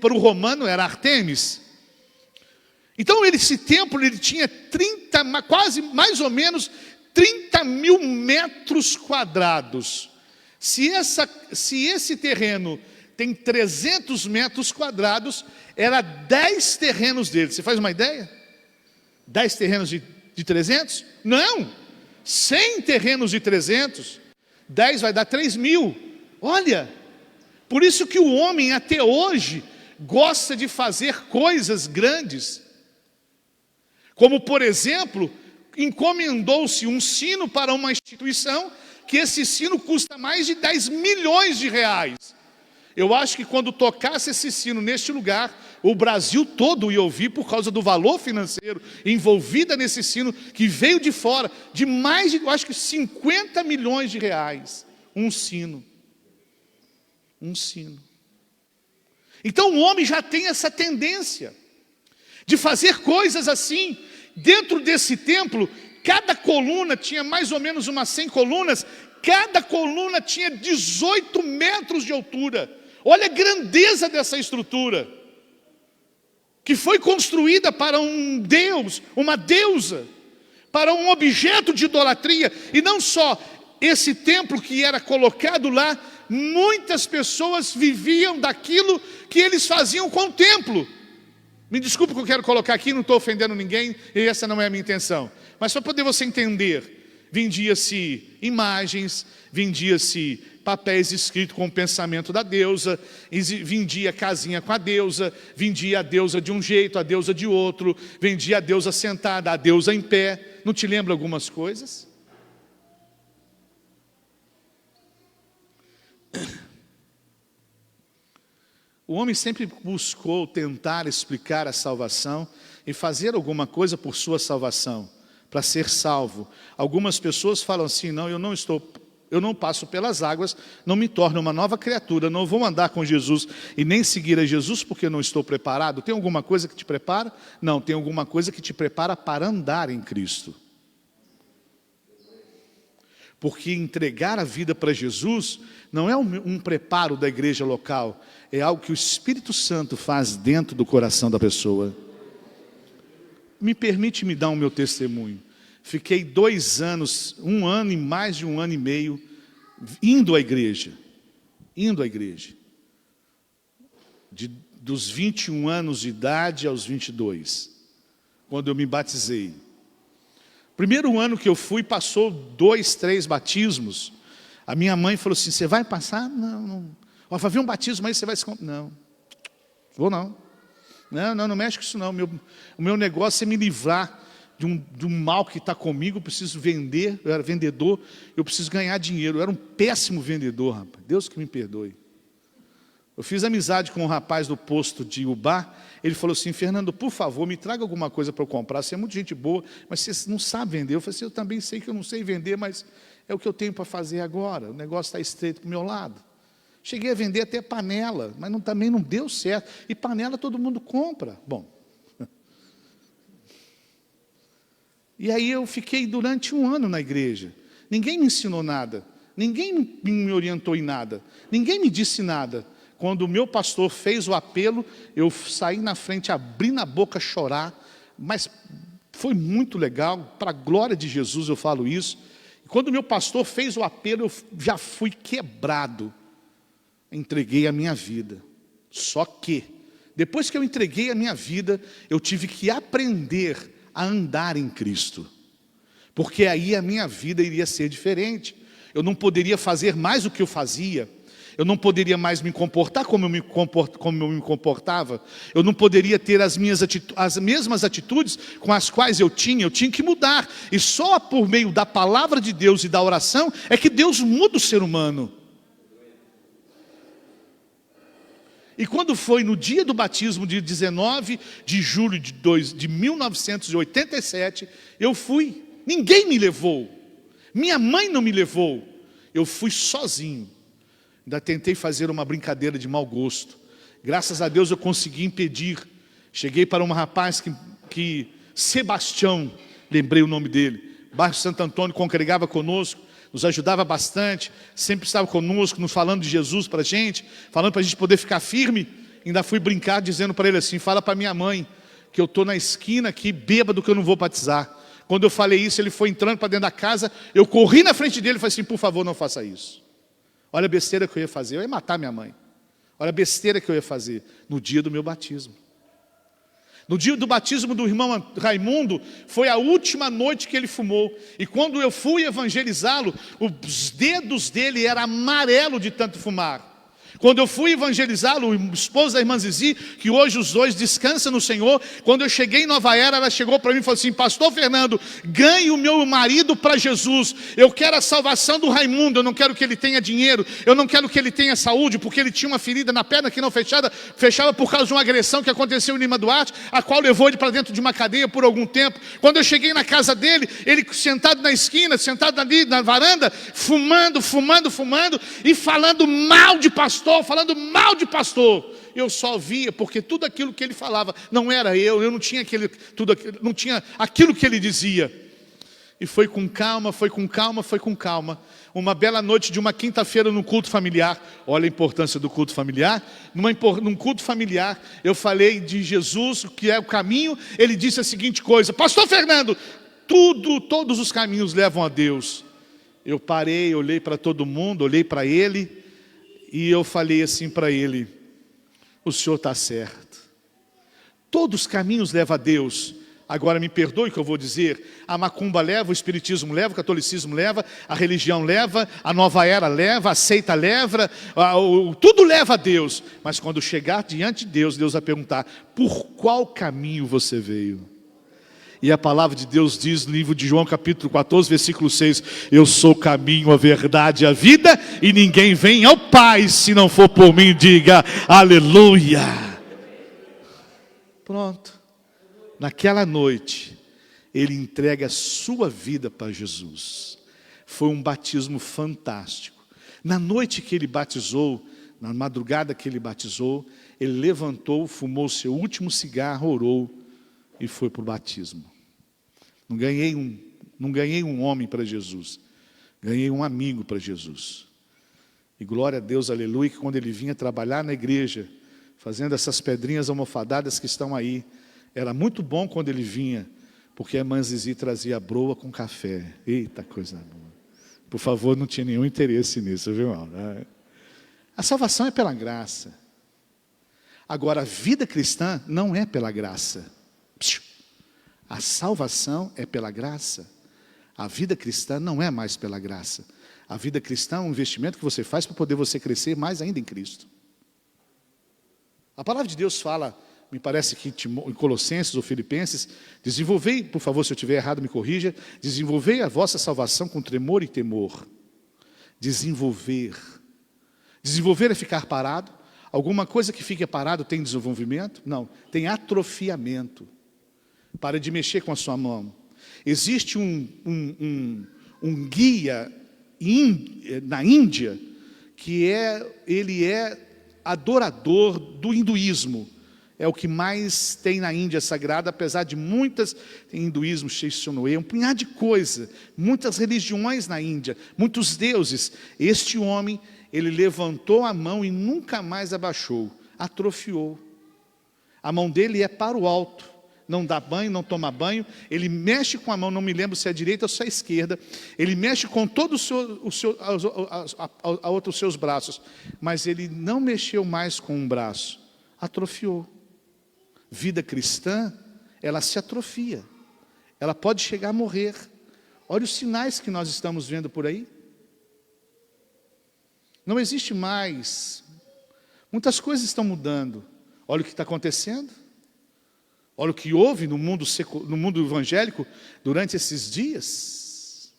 para o romano era Artemis. Então esse templo ele tinha mais ou menos 30 mil metros quadrados. Se esse terreno tem 300 metros quadrados, era 10 terrenos dele. Você faz uma ideia? 10 terrenos de 300? Não! 100 terrenos de 300. 10 vai dar 3 mil. Olha, por isso que o homem até hoje gosta de fazer coisas grandes. Como por exemplo, encomendou-se um sino para uma instituição que esse sino custa mais de 10 milhões de reais. Eu acho que quando tocasse esse sino neste lugar, o Brasil todo ia ouvir por causa do valor financeiro envolvido nesse sino, que veio de fora, de mais de, eu acho que 50 milhões de reais. Um sino. Um sino. Então o homem já tem essa tendência de fazer coisas assim. Dentro desse templo, cada coluna tinha mais ou menos umas 100 colunas, cada coluna tinha 18 metros de altura. Olha a grandeza dessa estrutura, que foi construída para um deus, uma deusa, para um objeto de idolatria. E não só esse templo que era colocado lá, muitas pessoas viviam daquilo que eles faziam com o templo. Me desculpe que eu quero colocar aqui, não estou ofendendo ninguém, e essa não é a minha intenção. Mas para poder você entender, vendia-se imagens, vendia-se papéis escritos com o pensamento da deusa, vendia casinha com a deusa, vendia a deusa de um jeito, a deusa de outro, vendia a deusa sentada, a deusa em pé. Não te lembra algumas coisas? O homem sempre buscou tentar explicar a salvação e fazer alguma coisa por sua salvação, para ser salvo. Algumas pessoas falam assim: não, eu não passo pelas águas, não me torno uma nova criatura, não vou andar com Jesus e nem seguir a Jesus porque não estou preparado. Tem alguma coisa que te prepara? Não, tem alguma coisa que te prepara para andar em Cristo. Porque entregar a vida para Jesus não é um preparo da igreja local, é algo que o Espírito Santo faz dentro do coração da pessoa. Me permite me dar o meu testemunho. Fiquei 2 anos, 1 ano e mais de 1 ano e meio, indo à igreja. Dos 21 anos de idade aos 22, quando eu me batizei. Primeiro ano que eu fui, passou 2, 3 batismos. A minha mãe falou assim: você vai passar? Não. Vai haver um batismo aí, você vai se... Não, vou não. Não mexe com isso não. O meu negócio é me livrar de um mal que está comigo. Eu preciso vender, eu era vendedor, eu preciso ganhar dinheiro. Eu era um péssimo vendedor, rapaz. Deus que me perdoe. Eu fiz amizade com um rapaz do posto de Ubá. Ele falou assim: Fernando, por favor, me traga alguma coisa para eu comprar. Você é muito gente boa, mas você não sabe vender. Eu falei assim: eu também sei que eu não sei vender, mas é o que eu tenho para fazer agora. O negócio está estreito para o meu lado. Cheguei a vender até panela, mas também não deu certo. E panela todo mundo compra. Bom. E aí eu fiquei durante 1 ano na igreja. Ninguém me ensinou nada. Ninguém me orientou em nada. Ninguém me disse nada. Quando o meu pastor fez o apelo, eu saí na frente, abri na boca, chorar. Mas foi muito legal. Para a glória de Jesus eu falo isso. E quando o meu pastor fez o apelo, eu já fui quebrado. Entreguei a minha vida. Só que, depois que eu entreguei a minha vida, eu tive que aprender a andar em Cristo. Porque aí a minha vida iria ser diferente. Eu não poderia fazer mais o que eu fazia. Eu não poderia mais me comportar como eu me comportava. Eu não poderia ter as mesmas atitudes com as quais eu tinha que mudar. E só por meio da palavra de Deus e da oração é que Deus muda o ser humano. E quando foi no dia do batismo, de 19 de julho de 1987, eu fui. Ninguém me levou. Minha mãe não me levou. Eu fui sozinho. Ainda tentei fazer uma brincadeira de mau gosto. Graças a Deus eu consegui impedir. Cheguei para um rapaz que Sebastião, lembrei o nome dele, bairro Santo Antônio, congregava conosco, nos ajudava bastante, sempre estava conosco, nos falando de Jesus para a gente, falando para a gente poder ficar firme. Ainda fui brincar dizendo para ele assim: fala para minha mãe que eu estou na esquina aqui, bêbado, que eu não vou batizar. Quando eu falei isso, ele foi entrando para dentro da casa, eu corri na frente dele e falei assim: por favor, não faça isso. Olha a besteira que eu ia fazer, eu ia matar minha mãe. Olha a besteira que eu ia fazer no dia do meu batismo. No dia do batismo do irmão Raimundo, foi a última noite que ele fumou. E quando eu fui evangelizá-lo, os dedos dele eram amarelos de tanto fumar. Quando eu fui evangelizá-lo, o esposo da irmã Zizi, que hoje os dois descansam no Senhor, quando eu cheguei em Nova Era, ela chegou para mim e falou assim: pastor Fernando, ganhe o meu marido para Jesus. Eu quero a salvação do Raimundo, eu não quero que ele tenha dinheiro, eu não quero que ele tenha saúde, porque ele tinha uma ferida na perna que não fechava por causa de uma agressão que aconteceu em Lima Duarte, a qual levou ele para dentro de uma cadeia por algum tempo. Quando eu cheguei na casa dele, ele sentado na esquina, sentado ali na varanda, fumando e falando mal de pastor, eu só via, porque tudo aquilo que ele falava não era eu não tinha não tinha aquilo que ele dizia. E foi com calma. Uma bela noite de uma quinta-feira no culto familiar. Olha a importância do culto familiar. Num culto familiar, eu falei de Jesus, que é o caminho. Ele disse a seguinte coisa: pastor Fernando, todos os caminhos levam a Deus. Eu parei, olhei para todo mundo, olhei para ele, e eu falei assim para ele: o senhor está certo. Todos os caminhos levam a Deus. Agora me perdoe o que eu vou dizer: a macumba leva, o espiritismo leva, o catolicismo leva, a religião leva, a nova era leva, a seita leva, tudo leva a Deus. Mas quando chegar diante de Deus, Deus vai perguntar: por qual caminho você veio? E a palavra de Deus diz no livro de João capítulo 14, versículo 6: eu sou o caminho, a verdade e a vida, e ninguém vem ao Pai se não for por mim. Diga aleluia. Pronto. Naquela noite, ele entrega a sua vida para Jesus. Foi um batismo fantástico. Na noite que ele batizou, na madrugada que ele batizou, ele levantou, fumou seu último cigarro, orou e foi para o batismo. Não ganhei um homem para Jesus, ganhei um amigo para Jesus. E glória a Deus, aleluia, que quando ele vinha trabalhar na igreja, fazendo essas pedrinhas almofadadas que estão aí, era muito bom quando ele vinha, porque a irmã Zizi trazia broa com café. Eita, coisa boa. Por favor, não tinha nenhum interesse nisso, viu, irmão? A salvação é pela graça. Agora, a vida cristã não é pela graça. A salvação é pela graça. A vida cristã não é mais pela graça. A vida cristã é um investimento que você faz para poder você crescer mais ainda em Cristo. A palavra de Deus fala, me parece que em Colossenses ou Filipenses: desenvolvei, por favor, se eu estiver errado me corrija, desenvolvei a vossa salvação com tremor e temor. Desenvolver é ficar parado? Alguma coisa que fique parado tem desenvolvimento? Não, tem atrofiamento. Para de mexer com a sua mão. Existe um guia na Índia que ele é adorador do hinduísmo. É o que mais tem na Índia sagrada, apesar de muitas, tem hinduísmo, Shaikshonoe, um punhado de coisa, muitas religiões na Índia, muitos deuses. Este homem, ele levantou a mão e nunca mais abaixou, atrofiou. A mão dele é para o alto. Não dá banho, não toma banho, ele mexe com a mão, não me lembro se é a direita ou se é a esquerda, ele mexe com todos os seus braços, mas ele não mexeu mais com um braço, atrofiou. Vida cristã, ela se atrofia, ela pode chegar a morrer. Olha os sinais que nós estamos vendo por aí. Não existe mais, muitas coisas estão mudando. Olha o que está acontecendo. Olha o que houve no mundo evangélico durante esses dias.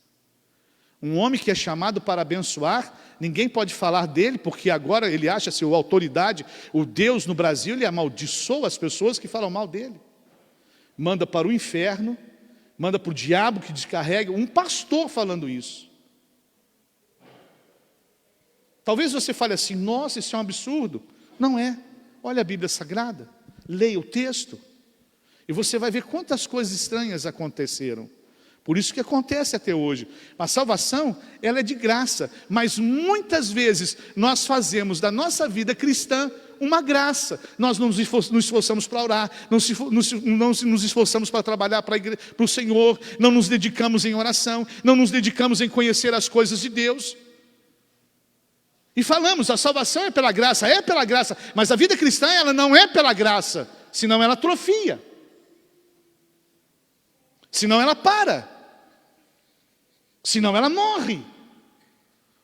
Um homem que é chamado para abençoar, ninguém pode falar dele, porque agora ele acha-se a autoridade, o Deus no Brasil, ele amaldiçoa as pessoas que falam mal dele. Manda para o inferno, manda para o diabo que descarrega, um pastor falando isso. Talvez você fale assim: nossa, isso é um absurdo. Não é. Olha a Bíblia Sagrada, leia o texto. E você vai ver quantas coisas estranhas aconteceram. Por isso que acontece até hoje. A salvação, ela é de graça. Mas muitas vezes nós fazemos da nossa vida cristã uma graça. Nós não nos esforçamos para orar, não nos esforçamos para trabalhar para o Senhor, não nos dedicamos em oração, não nos dedicamos em conhecer as coisas de Deus. E falamos, a salvação é pela graça, mas a vida cristã, ela não é pela graça, senão ela atrofia. Senão ela para, senão ela morre.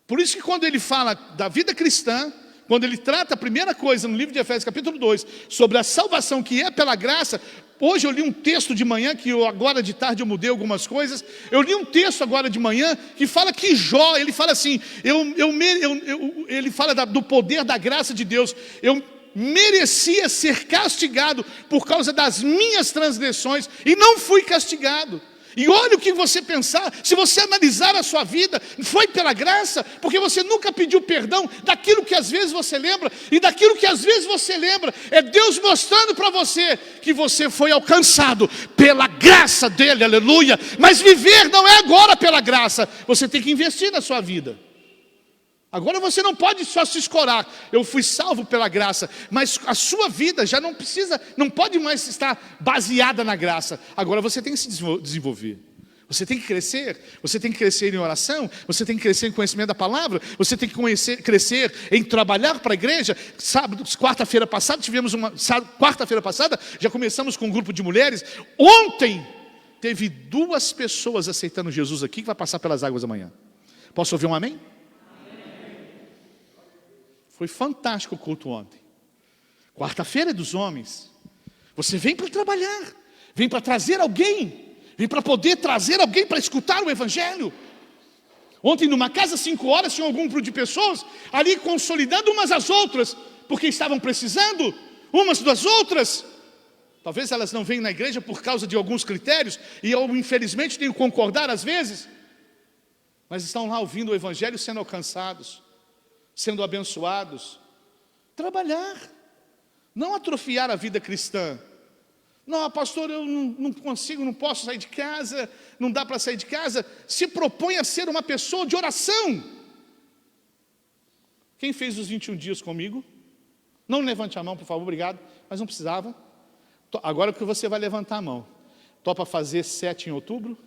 Por isso que quando ele fala da vida cristã, quando ele trata a primeira coisa no livro de Efésios capítulo 2, sobre a salvação que é pela graça. Hoje eu li um texto de manhã, que agora de tarde eu mudei algumas coisas. Eu li um texto agora de manhã, que fala que Jó, ele fala assim, ele fala do poder da graça de Deus. Eu merecia ser castigado por causa das minhas transgressões, e não fui castigado. E olha o que você pensar, se você analisar a sua vida, foi pela graça, porque você nunca pediu perdão daquilo que às vezes você lembra, e daquilo que às vezes você lembra, é Deus mostrando para você que você foi alcançado pela graça dele, aleluia. Mas viver não é agora pela graça, você tem que investir na sua vida. Agora você não pode só se escorar, eu fui salvo pela graça, mas a sua vida já não pode mais estar baseada na graça. Agora você tem que se desenvolver, você tem que crescer em oração, você tem que crescer em conhecimento da palavra, você tem que crescer em trabalhar para a igreja. Quarta-feira passada já começamos com um grupo de mulheres. Ontem teve 2 pessoas aceitando Jesus aqui, que vai passar pelas águas amanhã. Posso ouvir um amém? Foi fantástico o culto ontem. Quarta-feira é dos homens. Você vem para trabalhar, vem para trazer alguém, vem para poder trazer alguém para escutar o evangelho. Ontem numa casa, 5 horas, tinha algum grupo de pessoas ali consolidando umas às outras, porque estavam precisando umas das outras. Talvez elas não venham na igreja por causa de alguns critérios, e eu infelizmente tenho que concordar às vezes, mas estão lá ouvindo o evangelho, sendo alcançados, sendo abençoados. Trabalhar, não atrofiar a vida cristã. Não, pastor, eu não consigo, não posso sair de casa, não dá para sair de casa. Se propõe a ser uma pessoa de oração. Quem fez os 21 dias comigo? Não levante a mão, por favor, obrigado, mas não precisava. Agora que você vai levantar a mão, topa fazer 7 em outubro?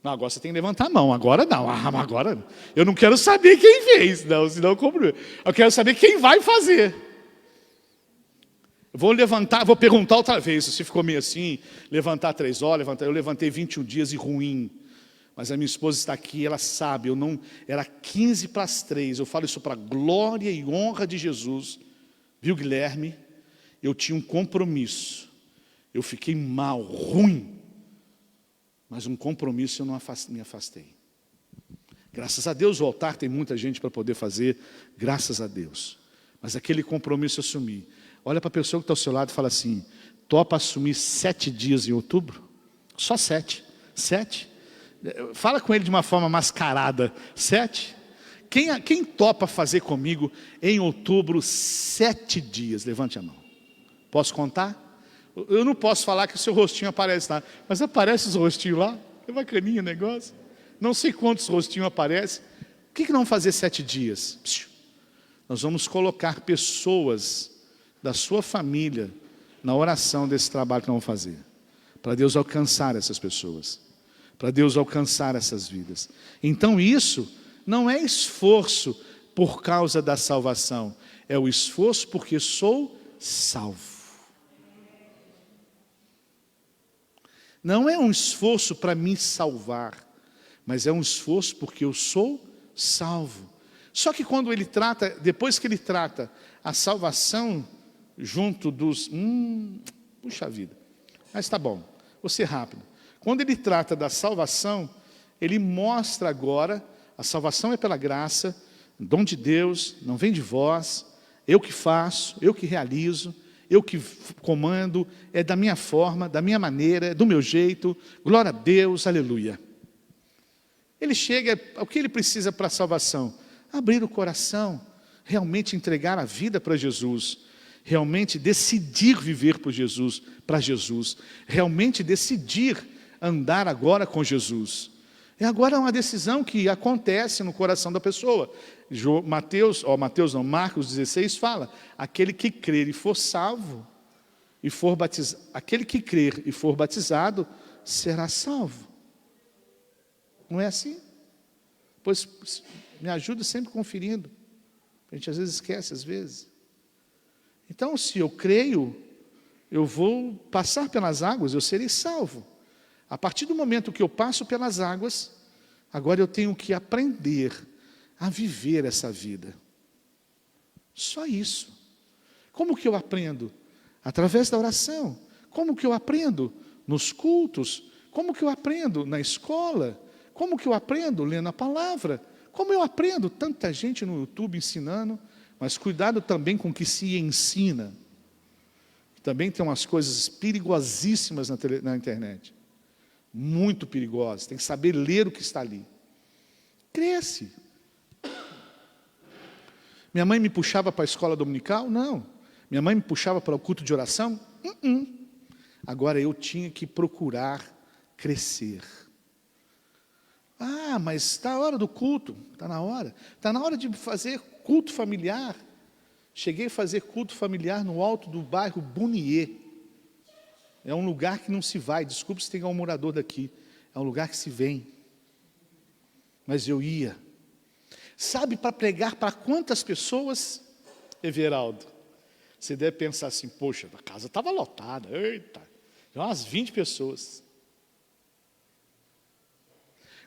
Não, agora você tem que levantar a mão. Agora não. Agora eu não quero saber quem fez, não, senão como eu quero saber quem vai fazer. Eu vou levantar, vou perguntar outra vez. Você ficou meio assim, levantar 3 horas, eu levantei 21 dias e ruim. Mas a minha esposa está aqui, ela sabe, era 15 para as 3. Eu falo isso para a glória e honra de Jesus. Viu, Guilherme? Eu tinha um compromisso. Eu fiquei mal, ruim. Mas um compromisso eu não me afastei. Graças a Deus o altar tem muita gente para poder fazer, graças a Deus. Mas aquele compromisso eu assumi. Olha para a pessoa que está ao seu lado e fala assim, topa assumir 7 dias em outubro? Só 7. 7? Fala com ele de uma forma mascarada. 7? Quem topa fazer comigo em outubro 7 dias? Levante a mão. Posso contar? Eu não posso falar que o seu rostinho aparece lá, mas aparece os rostinhos lá, é bacaninha o negócio. Não sei quantos rostinhos aparecem. O que nós vamos fazer 7 dias? Nós vamos colocar pessoas da sua família na oração desse trabalho que nós vamos fazer, para Deus alcançar essas pessoas, para Deus alcançar essas vidas. Então isso não é esforço por causa da salvação, é o esforço porque sou salvo. Não é um esforço para me salvar, mas é um esforço porque eu sou salvo. Só que quando ele trata, depois que ele trata a salvação junto dos... puxa vida, mas tá bom, vou ser rápido. Quando ele trata da salvação, ele mostra agora, a salvação é pela graça, dom de Deus, não vem de vós, eu que faço, eu que realizo, eu que comando, é da minha forma, da minha maneira, é do meu jeito, glória a Deus, aleluia. Ele chega, o que ele precisa para a salvação? Abrir o coração, realmente entregar a vida para Jesus, realmente decidir viver por Jesus, para Jesus, realmente decidir andar agora com Jesus. E agora é uma decisão que acontece no coração da pessoa. Marcos 16 fala, aquele que crer e for salvo, e for batizado, aquele que crer e for batizado, será salvo. Não é assim? Pois me ajuda sempre conferindo. A gente às vezes esquece, às vezes. Então, se eu creio, eu vou passar pelas águas, eu serei salvo. A partir do momento que eu passo pelas águas, agora eu tenho que aprender a viver essa vida. Só isso. Como que eu aprendo? Através da oração. Como que eu aprendo? Nos cultos. Como que eu aprendo? Na escola. Como que eu aprendo? Lendo a palavra. Como eu aprendo? Tanta gente no YouTube ensinando, mas cuidado também com o que se ensina. Também tem umas coisas perigosíssimas na internet. Muito perigosas. Tem que saber ler o que está ali. Cresce. Minha mãe me puxava para a escola dominical? Não. Minha mãe me puxava para o culto de oração? Agora eu tinha que procurar crescer. Ah, mas está a hora do culto. Está na hora. Está na hora de fazer culto familiar. Cheguei a fazer culto familiar no alto do bairro Bunier. É um lugar que não se vai. Desculpe se tem algum morador daqui. É um lugar que se vem. Mas eu ia. Sabe para pregar para quantas pessoas? Everaldo, você deve pensar assim, poxa, a casa estava lotada. Eita, umas 20 pessoas.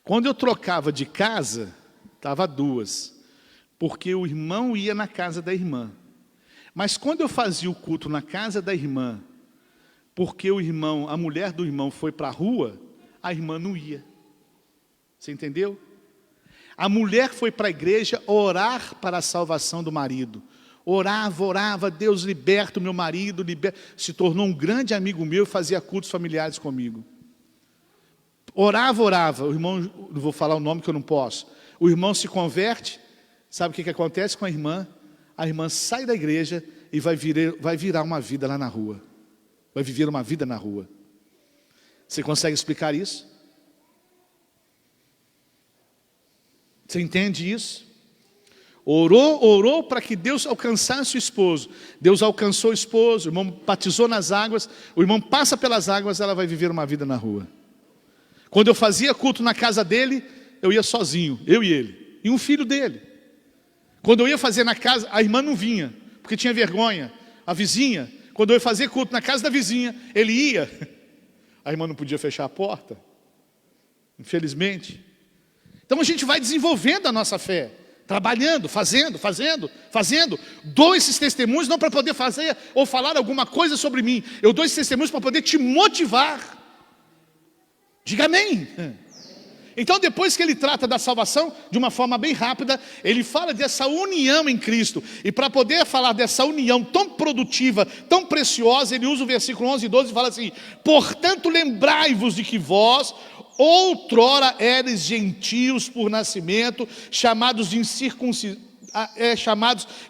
Quando eu trocava de casa, estava 2, porque o irmão ia na casa da irmã. Mas quando eu fazia o culto na casa da irmã, porque a mulher do irmão foi para a rua, a irmã não ia. Você entendeu? A mulher foi para a igreja orar para a salvação do marido. Orava, Deus liberta o meu marido, se tornou um grande amigo meu e fazia cultos familiares comigo. Orava, o irmão, não vou falar o nome que eu não posso, o irmão se converte, sabe o que acontece com a irmã? A irmã sai da igreja e vai virar uma vida lá na rua, vai viver uma vida na rua. Você consegue explicar isso? Você entende isso? Orou para que Deus alcançasse o esposo. Deus alcançou o esposo, o irmão batizou nas águas, o irmão passa pelas águas, ela vai viver uma vida na rua. Quando eu fazia culto na casa dele, eu ia sozinho, eu e ele, e um filho dele. Quando eu ia fazer na casa, a irmã não vinha, porque tinha vergonha. A vizinha, quando eu ia fazer culto na casa da vizinha, ele ia. A irmã não podia fechar a porta, infelizmente. Então a gente vai desenvolvendo a nossa fé, trabalhando, fazendo. Dou esses testemunhos não para poder fazer ou falar alguma coisa sobre mim. Eu dou esses testemunhos para poder te motivar. Diga amém. Então depois que ele trata da salvação, de uma forma bem rápida, ele fala dessa união em Cristo. E para poder falar dessa união tão produtiva, tão preciosa, ele usa o versículo 11 e 12 e fala assim: portanto lembrai-vos de que vós outrora eres gentios por nascimento, chamados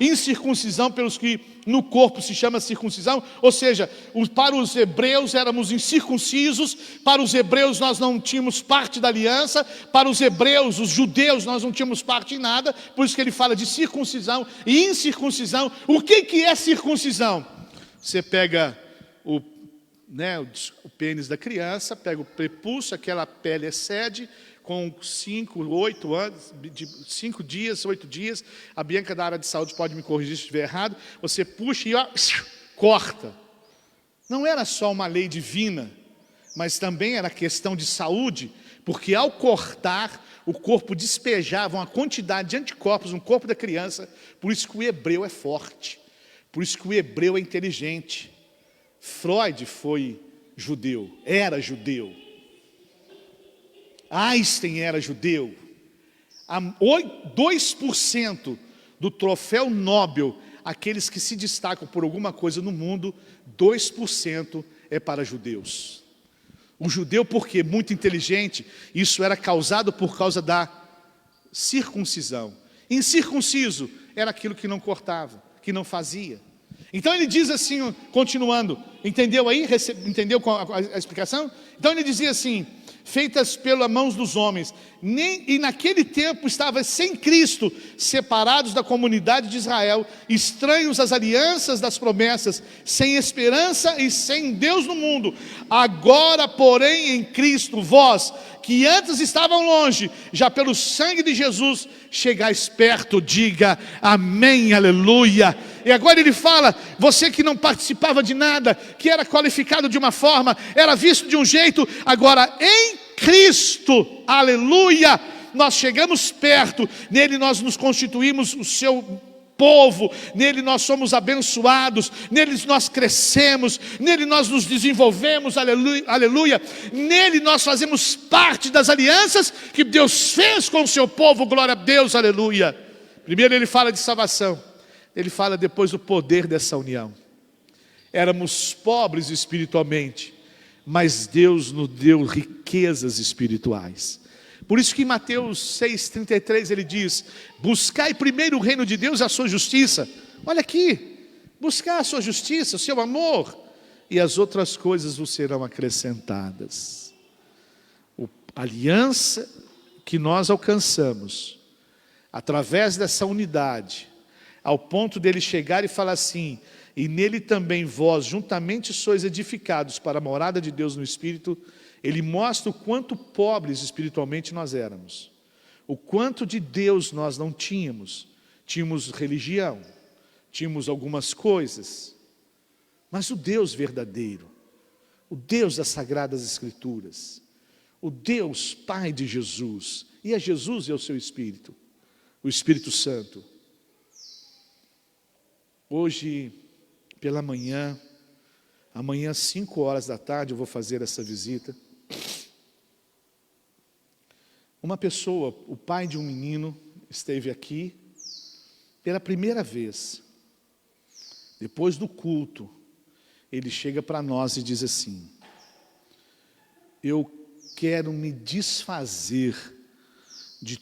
incircuncisão pelos que no corpo se chama circuncisão, ou seja, para os hebreus éramos incircuncisos, para os hebreus nós não tínhamos parte da aliança, para os hebreus, os judeus, nós não tínhamos parte em nada, por isso que ele fala de circuncisão e incircuncisão. O que é circuncisão? Você pega o pênis da criança, pega o prepúcio, aquela pele excede, com 5 dias, 8 dias, a Bianca da área de saúde pode me corrigir se estiver errado, você puxa e corta. Não era só uma lei divina, mas também era questão de saúde, porque ao cortar, o corpo despejava uma quantidade de anticorpos no corpo da criança, por isso que o hebreu é forte, por isso que o hebreu é inteligente. Freud foi judeu, era judeu. Einstein era judeu. 2% do troféu Nobel, aqueles que se destacam por alguma coisa no mundo, 2% é para judeus. O judeu, porque muito inteligente, isso era causado por causa da circuncisão. Incircunciso era aquilo que não cortava, que não fazia. Então ele diz assim, continuando, entendeu aí? Entendeu a explicação? Então ele dizia assim: feitas pelas mãos dos homens, e naquele tempo estava sem Cristo, separados da comunidade de Israel, estranhos às alianças das promessas, sem esperança e sem Deus no mundo. Agora, porém, em Cristo, vós, que antes estavam longe, já pelo sangue de Jesus, chegais perto. Diga amém, aleluia. E agora ele fala, você que não participava de nada, que era qualificado de uma forma, era visto de um jeito, agora em Cristo, aleluia, nós chegamos perto, nele nós nos constituímos o seu povo, nele nós somos abençoados, nele nós crescemos, nele nós nos desenvolvemos, aleluia, aleluia. Nele nós fazemos parte das alianças que Deus fez com o seu povo, glória a Deus, aleluia. Primeiro ele fala de salvação, ele fala depois do poder dessa união. Éramos pobres espiritualmente, mas Deus nos deu riquezas espirituais. Por isso que em Mateus 6,33 ele diz: buscai primeiro o reino de Deus e a sua justiça. Olha aqui, buscar a sua justiça, o seu amor, e as outras coisas vos serão acrescentadas. A aliança que nós alcançamos, através dessa unidade, ao ponto dele chegar e falar assim: e nele também vós juntamente sois edificados para a morada de Deus no Espírito. Ele mostra o quanto pobres espiritualmente nós éramos, o quanto de Deus nós não tínhamos. Tínhamos religião, tínhamos algumas coisas, mas o Deus verdadeiro, o Deus das Sagradas Escrituras, o Deus Pai de Jesus, e é Jesus e é o seu Espírito, o Espírito Santo. Hoje, pela manhã, amanhã às 5 horas da tarde eu vou fazer essa visita. Uma pessoa, o pai de um menino, esteve aqui pela primeira vez. Depois do culto, ele chega para nós e diz assim: eu quero me desfazer de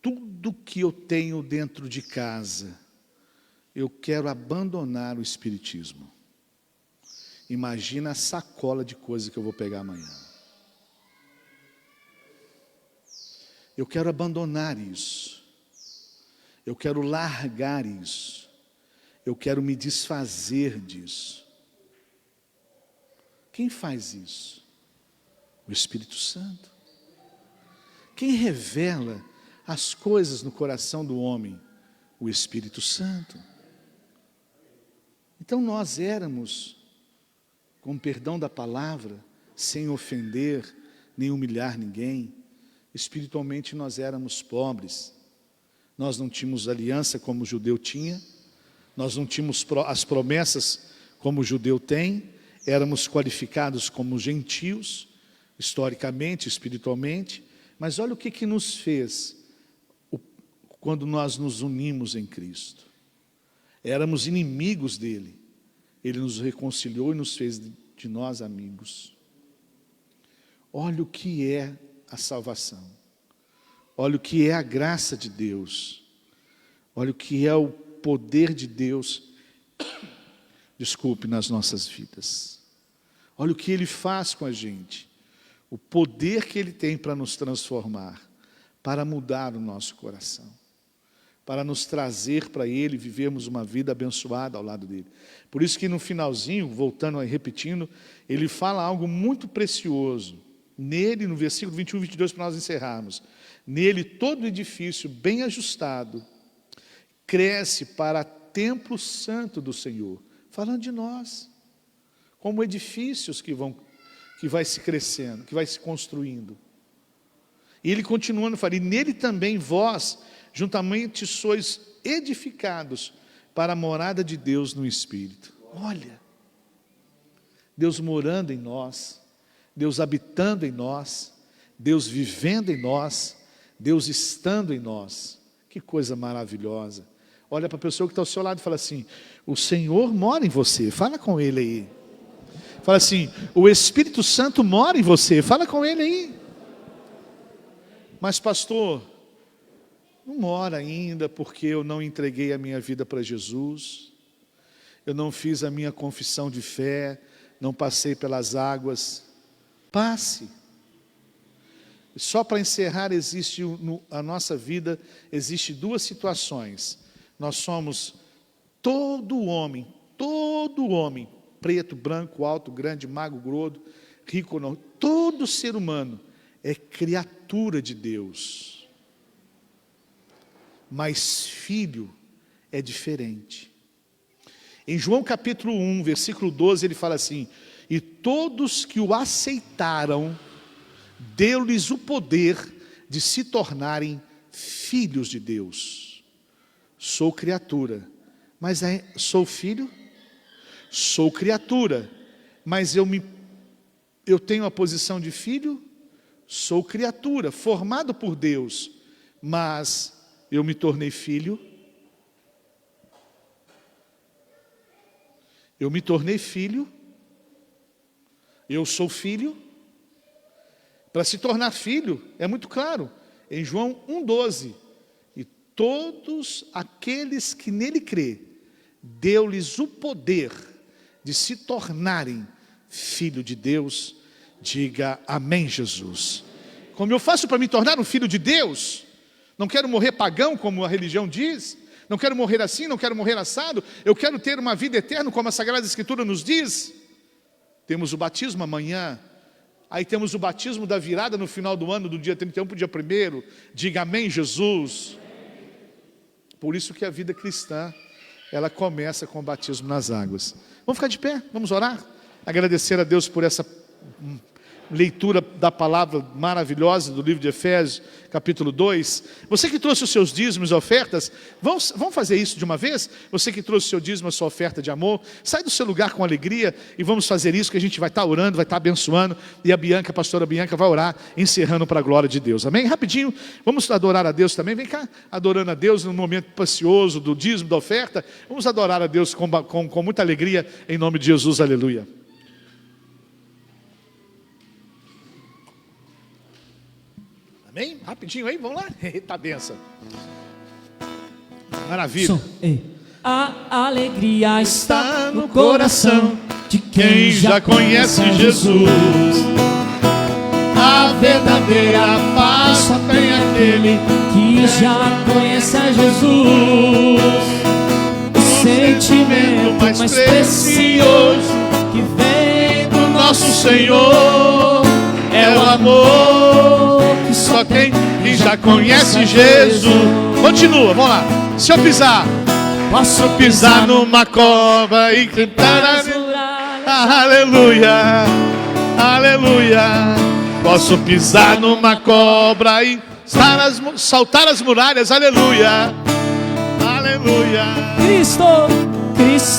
tudo que eu tenho dentro de casa. Eu quero abandonar o espiritismo. Imagina a sacola de coisas que eu vou pegar amanhã. Eu quero abandonar isso. Eu quero largar isso. Eu quero me desfazer disso. Quem faz isso? O Espírito Santo. Quem revela as coisas no coração do homem? O Espírito Santo. Então nós éramos, com perdão da palavra, sem ofender, nem humilhar ninguém, espiritualmente nós éramos pobres. Nós não tínhamos aliança como o judeu tinha, nós não tínhamos as promessas como o judeu tem, éramos qualificados como gentios, historicamente, espiritualmente, mas olha o que nos fez quando nós nos unimos em Cristo. Éramos inimigos dele, ele nos reconciliou e nos fez de nós amigos. Olha o que é a salvação, olha o que é a graça de Deus, olha o que é o poder de Deus, desculpe, nas nossas vidas. Olha o que ele faz com a gente, o poder que ele tem para nos transformar, para mudar o nosso coração, para nos trazer para ele, vivermos uma vida abençoada ao lado dele. Por isso que no finalzinho, voltando e repetindo, ele fala algo muito precioso. Nele, no versículo 21 e 22, para nós encerrarmos, nele todo edifício bem ajustado, cresce para templo santo do Senhor, falando de nós, como edifícios que vai se crescendo, que vai se construindo. E ele continuando, fala, e nele também vós, juntamente sois edificados para a morada de Deus no Espírito. Olha, Deus morando em nós, Deus habitando em nós, Deus vivendo em nós, Deus estando em nós. Que coisa maravilhosa. Olha para a pessoa que está ao seu lado e fala assim: o Senhor mora em você, fala com ele aí. Fala assim: o Espírito Santo mora em você, fala com ele aí. Mas pastor, não mora ainda porque eu não entreguei a minha vida para Jesus, eu não fiz a minha confissão de fé, não passei pelas águas. Passe. Só para encerrar, a nossa vida, existe duas situações. Nós somos todo homem, preto, branco, alto, grande, magro, gordo, rico ou não, todo ser humano é criatura de Deus. Mas filho é diferente. Em João capítulo 1, versículo 12, ele fala assim: e todos que o aceitaram, deu-lhes o poder de se tornarem filhos de Deus. sou criatura. Mas sou filho? Sou criatura. Mas eu tenho a posição de filho? Sou criatura, formado por Deus. Mas eu me tornei filho? Eu me tornei filho? Eu sou filho? Para se tornar filho, é muito claro. Em João 1,12. E todos aqueles que nele crê, deu-lhes o poder de se tornarem filho de Deus. Diga amém, Jesus. Como eu faço para me tornar um filho de Deus? Não quero morrer pagão, como a religião diz. Não quero morrer assim, não quero morrer assado. Eu quero ter uma vida eterna, como a Sagrada Escritura nos diz. Temos o batismo amanhã. Aí temos o batismo da virada no final do ano, do dia 31 para o dia 1º. Diga amém, Jesus. Por isso que a vida cristã, ela começa com o batismo nas águas. Vamos ficar de pé, vamos orar. Agradecer a Deus por essa leitura da palavra maravilhosa do livro de Efésios, capítulo 2. Você que trouxe os seus dízimos e ofertas, vamos fazer isso de uma vez? Você que trouxe o seu dízimo, a sua oferta de amor, sai do seu lugar com alegria e vamos fazer isso, que a gente vai estar orando, vai estar abençoando, e a pastora Bianca vai orar, encerrando para a glória de Deus, amém? Rapidinho, vamos adorar a Deus também, vem cá, adorando a Deus no momento precioso do dízimo, da oferta, vamos adorar a Deus com muita alegria, em nome de Jesus, aleluia. Amém? Rapidinho aí, vamos lá. Eita benção. Maravilha. A alegria está no coração de quem já conhece Jesus. A verdadeira paz só tem aquele que já conhece a Jesus. O sentimento mais precioso que vem do nosso Senhor é o amor. Só quem já conhece Jesus. Continua, vamos lá. Se eu pisar, posso pisar numa cobra e cantar aleluia, aleluia. Posso pisar numa cobra e saltar as muralhas, aleluia, aleluia. Cristo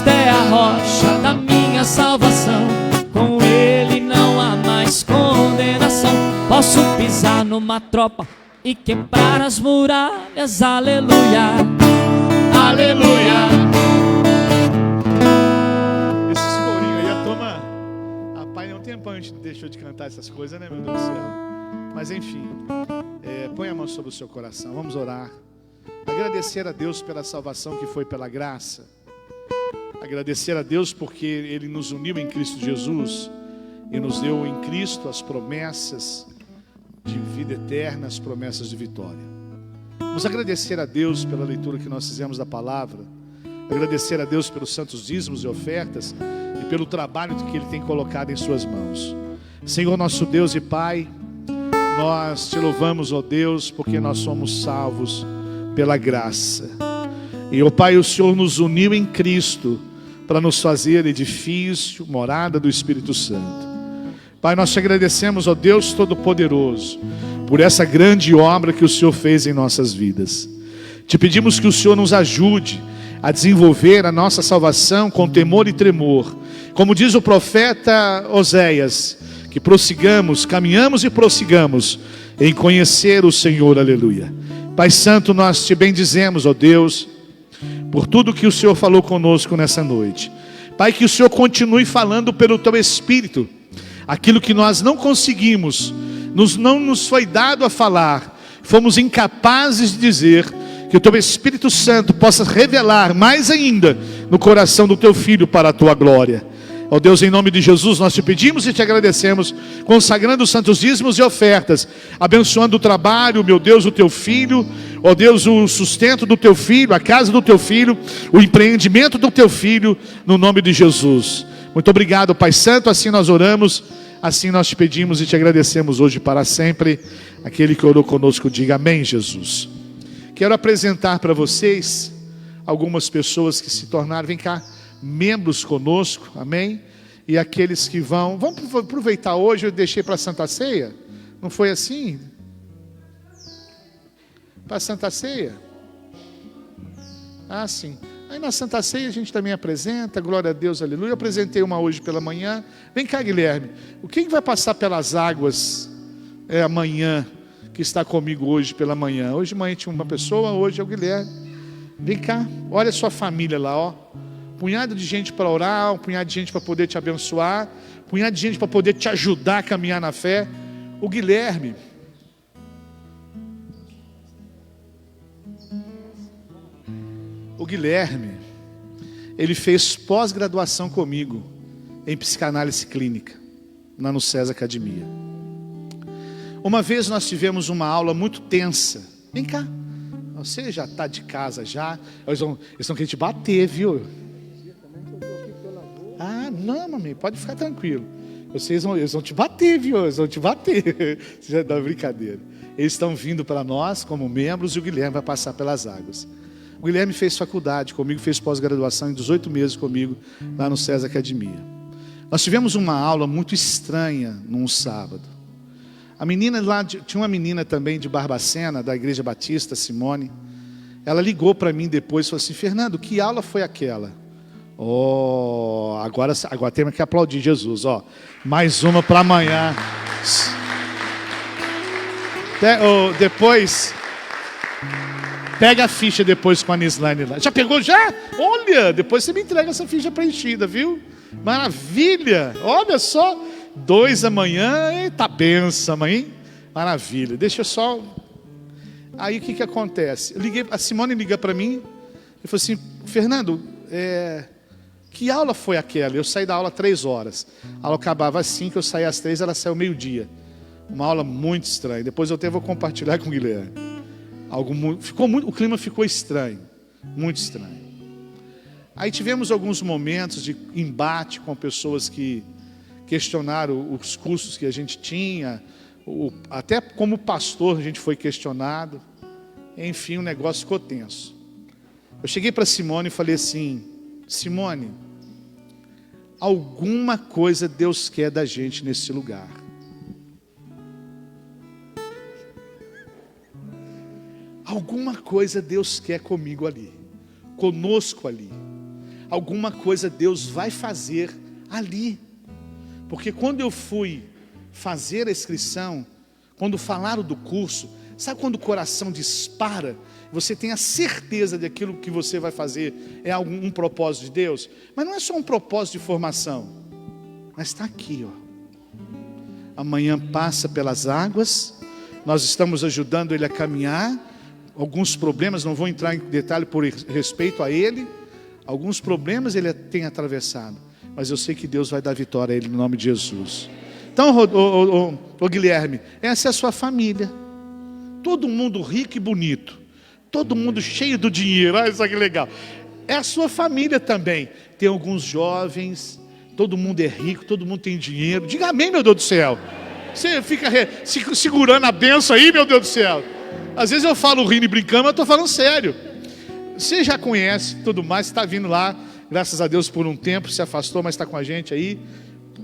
é a rocha da minha salvação. Com Ele não há mais condenação. Posso pisar numa tropa e quebrar as muralhas, aleluia, aleluia. Esse corinho aí, a turma, rapaz, não tem tempo a gente deixou de cantar essas coisas, né, meu Deus do céu? Mas enfim, põe a mão sobre o seu coração, vamos orar. Agradecer a Deus pela salvação que foi pela graça. Agradecer a Deus porque Ele nos uniu em Cristo Jesus e nos deu em Cristo as promessas de vida eterna, as promessas de vitória. Vamos agradecer a Deus pela leitura que nós fizemos da palavra, agradecer a Deus pelos santos dízimos e ofertas e pelo trabalho que Ele tem colocado em suas mãos. Senhor nosso Deus e Pai, nós te louvamos, ó Deus, porque nós somos salvos pela graça. E, ó Pai, o Senhor nos uniu em Cristo para nos fazer edifício, morada do Espírito Santo. Pai, nós te agradecemos, ó Deus Todo-Poderoso, por essa grande obra que o Senhor fez em nossas vidas. Te pedimos que o Senhor nos ajude a desenvolver a nossa salvação com temor e tremor. Como diz o profeta Oséias, que prossigamos, caminhamos e prossigamos em conhecer o Senhor, aleluia. Pai Santo, nós te bendizemos, ó Deus, por tudo que o Senhor falou conosco nessa noite. Pai, que o Senhor continue falando pelo Teu Espírito, aquilo que nós não conseguimos, não nos foi dado a falar, fomos incapazes de dizer, que o Teu Espírito Santo possa revelar mais ainda no coração do Teu Filho para a Tua glória. Ó Deus, em nome de Jesus, nós te pedimos e te agradecemos, consagrando os santos dízimos e ofertas, abençoando o trabalho, meu Deus, do Teu Filho, ó Deus, o sustento do Teu Filho, a casa do Teu Filho, o empreendimento do Teu Filho, no nome de Jesus. Muito obrigado, Pai Santo, assim nós oramos, assim nós te pedimos e te agradecemos hoje para sempre. Aquele que orou conosco, diga amém, Jesus. Quero apresentar para vocês algumas pessoas que se tornaram, vem cá, membros conosco, amém? E aqueles que vamos aproveitar hoje, eu deixei para a Santa Ceia, não foi assim? Para a Santa Ceia? Ah, sim. Aí na Santa Ceia a gente também apresenta, glória a Deus, aleluia. Eu apresentei uma hoje pela manhã. Vem cá, Guilherme. Quem vai passar pelas águas amanhã, que está comigo hoje pela manhã? Hoje de manhã tinha uma pessoa, hoje é o Guilherme. Vem cá, olha a sua família lá, ó. Punhado de gente para orar, um punhado de gente para poder te abençoar, punhado de gente para poder te ajudar a caminhar na fé. O Guilherme, ele fez pós-graduação comigo em psicanálise clínica, na No César Academia. Uma vez nós tivemos uma aula muito tensa. Vem cá, você já está de casa já, eles vão querer te bater, viu? Ah, não, mami, pode ficar tranquilo. Eles vão te bater, viu? Eles vão te bater. Você já dá brincadeira. Eles estão vindo para nós como membros e o Guilherme vai passar pelas águas. O Guilherme fez faculdade comigo, fez pós-graduação em 18 meses comigo lá no César Academia. Nós tivemos uma aula muito estranha num sábado. A menina lá, tinha uma menina também de Barbacena, da Igreja Batista, Simone. Ela ligou para mim depois e falou assim: Fernando, que aula foi aquela? Oh, agora temos que aplaudir Jesus, ó. Mais uma para amanhã. Depois, pega a ficha depois com a Nislane lá. Já pegou já? Olha, depois você me entrega essa ficha preenchida, viu? Maravilha, olha só. 2 amanhã, eita benção, mãe. Maravilha, deixa eu só. Aí o que acontece? A Simone liga para mim e falou assim: Fernando, que aula foi aquela? Eu saí da aula 3 horas. A aula acabava às 5, eu saí às 3, ela saiu meio-dia. Uma aula muito estranha. Depois eu até vou compartilhar com o Guilherme. O clima ficou estranho, muito estranho. Aí tivemos alguns momentos de embate com pessoas que questionaram os cursos que a gente tinha. Até como pastor a gente foi questionado. Enfim, o negócio ficou tenso. Eu cheguei para Simone e falei assim: Simone, alguma coisa Deus quer da gente nesse lugar. Alguma coisa Deus quer comigo ali, conosco ali. Alguma coisa Deus vai fazer ali. Porque quando eu fui fazer a inscrição, quando falaram do curso, sabe quando o coração dispara? Você tem a certeza daquilo que você vai fazer é um propósito de Deus. Mas não é só um propósito de formação. Mas está aqui, ó. Amanhã passa pelas águas. Nós estamos ajudando ele a caminhar. Alguns problemas, não vou entrar em detalhe por respeito a ele. Alguns problemas ele tem atravessado. Mas eu sei que Deus vai dar vitória a ele no nome de Jesus. Então, Guilherme, essa é a sua família. Todo mundo rico e bonito. Todo mundo cheio do dinheiro. Olha só que legal. É a sua família também. Tem alguns jovens. Todo mundo é rico, todo mundo tem dinheiro. Diga amém, meu Deus do céu. Você fica segurando a benção aí, meu Deus do céu. Às vezes eu falo rindo e brincando, mas eu estou falando sério. Você já conhece tudo mais, está vindo lá, graças a Deus por um tempo, se afastou, mas está com a gente aí.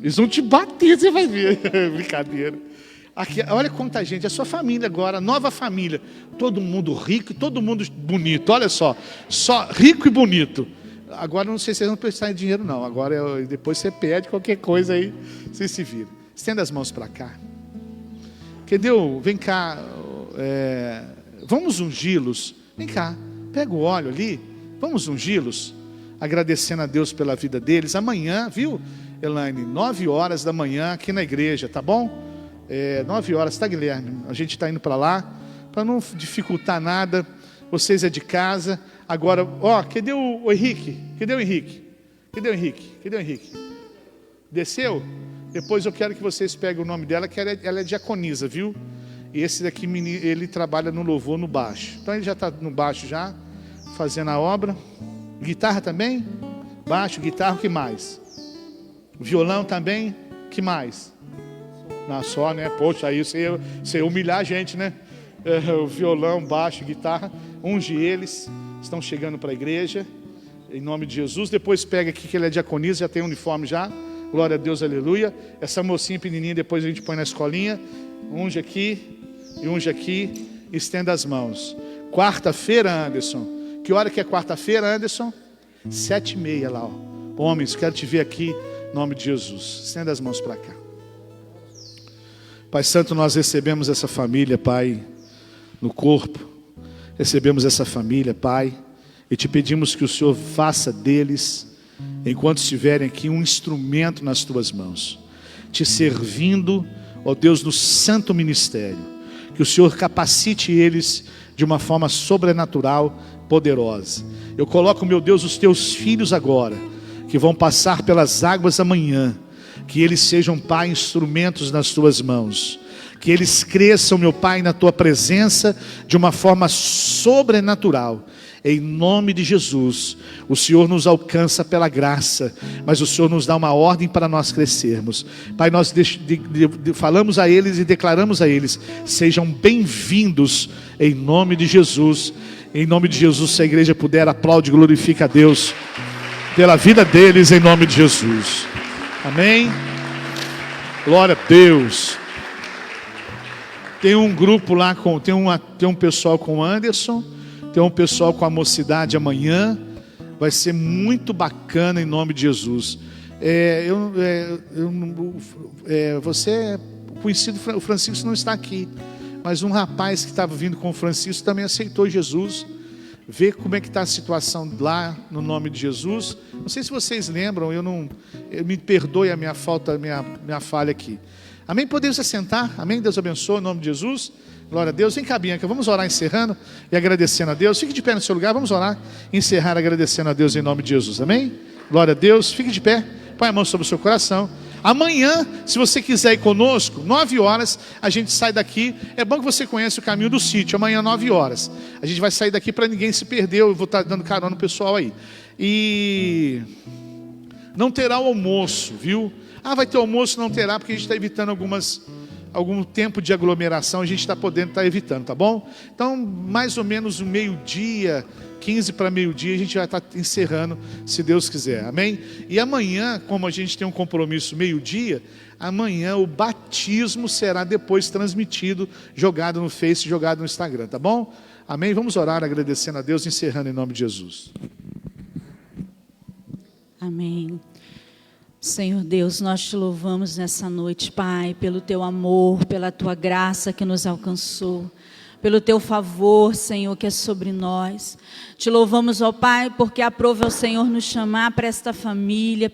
Eles vão te bater, você vai ver. Brincadeira. Aqui, olha quanta gente, a sua família agora, nova família. Todo mundo rico e todo mundo bonito, olha só rico e bonito. Agora não sei se vocês vão prestar dinheiro não, agora depois você pede qualquer coisa aí, você se vira. Estenda as mãos para cá. Entendeu? Vem cá, vamos ungí-los. Vem cá, pega o óleo ali, vamos ungí-los, agradecendo a Deus pela vida deles. Amanhã, viu, Elaine, 9 horas da manhã aqui na igreja, tá bom? 9 horas, tá, Guilherme? A gente está indo para lá, para não dificultar nada. Vocês é de casa. Agora, cadê o Henrique? Cadê o Henrique? Cadê o Henrique? Cadê o Henrique? Desceu? Depois eu quero que vocês peguem o nome dela, que ela é diaconisa, viu? E esse daqui, ele trabalha no louvor, no baixo. Então ele já está no baixo já, fazendo a obra. Guitarra também? Baixo, guitarra, o que mais? Violão também? O que mais? Não, só, né? Poxa, aí você ia humilhar a gente, né? O violão, baixo, guitarra, unge eles. Estão chegando para a igreja, em nome de Jesus. Depois pega aqui que ele é diaconisa, já tem uniforme já. Glória a Deus, aleluia. Essa mocinha pequenininha, depois a gente põe na escolinha. Unge aqui e unge aqui. Estenda as mãos. Quarta-feira, Anderson, Que hora que é quarta-feira, Anderson? 7h30 lá, ó. Homens, quero te ver aqui, em nome de Jesus. Estenda as mãos para cá. Pai Santo, nós recebemos essa família, Pai, no corpo. Recebemos essa família, Pai, e te pedimos que o Senhor faça deles, enquanto estiverem aqui, um instrumento nas tuas mãos, te servindo, ó Deus, no santo ministério. Que o Senhor capacite eles de uma forma sobrenatural, poderosa. Eu coloco, meu Deus, os teus filhos agora, que vão passar pelas águas amanhã, que eles sejam, Pai, instrumentos nas tuas mãos, que eles cresçam, meu Pai, na tua presença de uma forma sobrenatural. Em nome de Jesus, o Senhor nos alcança pela graça, mas o Senhor nos dá uma ordem para nós crescermos. Pai, nós falamos a eles e declaramos a eles: sejam bem-vindos em nome de Jesus. Em nome de Jesus, se a igreja puder, aplaude e glorifica a Deus pela vida deles, em nome de Jesus. Amém. Glória a Deus. Tem um grupo lá, tem um pessoal com o Anderson, tem um pessoal com a Mocidade amanhã. Vai ser muito bacana em nome de Jesus. Você é conhecido, o Francisco não está aqui, mas um rapaz que estava vindo com o Francisco também aceitou Jesus. Vê como é que está a situação lá, no nome de Jesus. Não sei se vocês lembram, me perdoe a minha falta, a minha falha aqui. Amém? Podemos assentar? Amém? Deus abençoe, em nome de Jesus. Glória a Deus. Vem cá, Bianca, vamos orar encerrando e agradecendo a Deus. Fique de pé no seu lugar, vamos orar e encerrar agradecendo a Deus em nome de Jesus. Amém? Glória a Deus. Fique de pé, põe a mão sobre o seu coração. Amanhã, se você quiser ir conosco, 9 horas, a gente sai daqui. É bom que você conheça o caminho do sítio. Amanhã, 9 horas. A gente vai sair daqui para ninguém se perder. Eu vou estar dando carona no pessoal aí. E não terá o almoço, viu? Vai ter almoço? Não terá, porque a gente está evitando algum tempo de aglomeração. A gente está podendo estar evitando, tá bom? Então, mais ou menos meio-dia, 15 para meio-dia, a gente vai estar encerrando, se Deus quiser, amém? E amanhã, como a gente tem um compromisso meio-dia, amanhã o batismo será depois transmitido, jogado no Face, jogado no Instagram, tá bom? Amém? Vamos orar agradecendo a Deus, encerrando em nome de Jesus. Amém. Senhor Deus, nós te louvamos nessa noite, Pai, pelo teu amor, pela tua graça que nos alcançou, pelo teu favor, Senhor, que é sobre nós. Te louvamos, ó Pai, porque aprove ao Senhor nos chamar para esta família.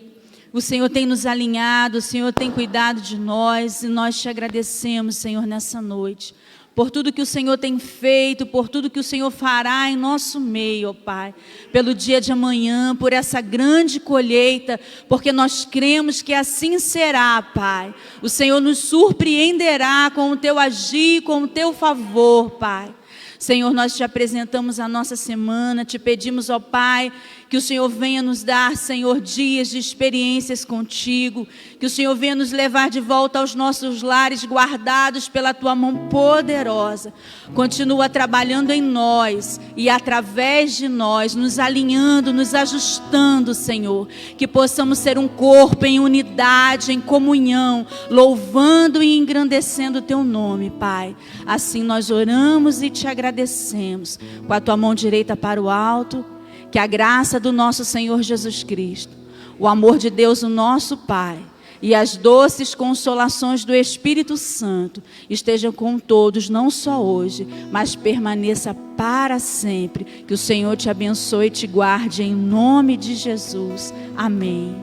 O Senhor tem nos alinhado, o Senhor tem cuidado de nós e nós te agradecemos, Senhor, nessa noite. Por tudo que o Senhor tem feito, por tudo que o Senhor fará em nosso meio, ó Pai. Pelo dia de amanhã, por essa grande colheita, porque nós cremos que assim será, Pai. O Senhor nos surpreenderá com o teu agir, com o teu favor, Pai. Senhor, nós te apresentamos a nossa semana, te pedimos, ó Pai, que o Senhor venha nos dar, Senhor, dias de experiências contigo, que o Senhor venha nos levar de volta aos nossos lares, guardados pela tua mão poderosa. Continua trabalhando em nós e através de nós, nos alinhando, nos ajustando, Senhor, que possamos ser um corpo em unidade, em comunhão, louvando e engrandecendo o teu nome, Pai. Assim nós oramos e te agradecemos, com a tua mão direita para o alto. Que a graça do nosso Senhor Jesus Cristo, o amor de Deus, o nosso Pai, e as doces consolações do Espírito Santo estejam com todos, não só hoje, mas permaneça para sempre. Que o Senhor te abençoe e te guarde em nome de Jesus. Amém.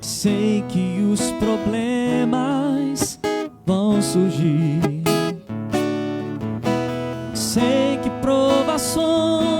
Sei que os problemas vão surgir. Sei que provações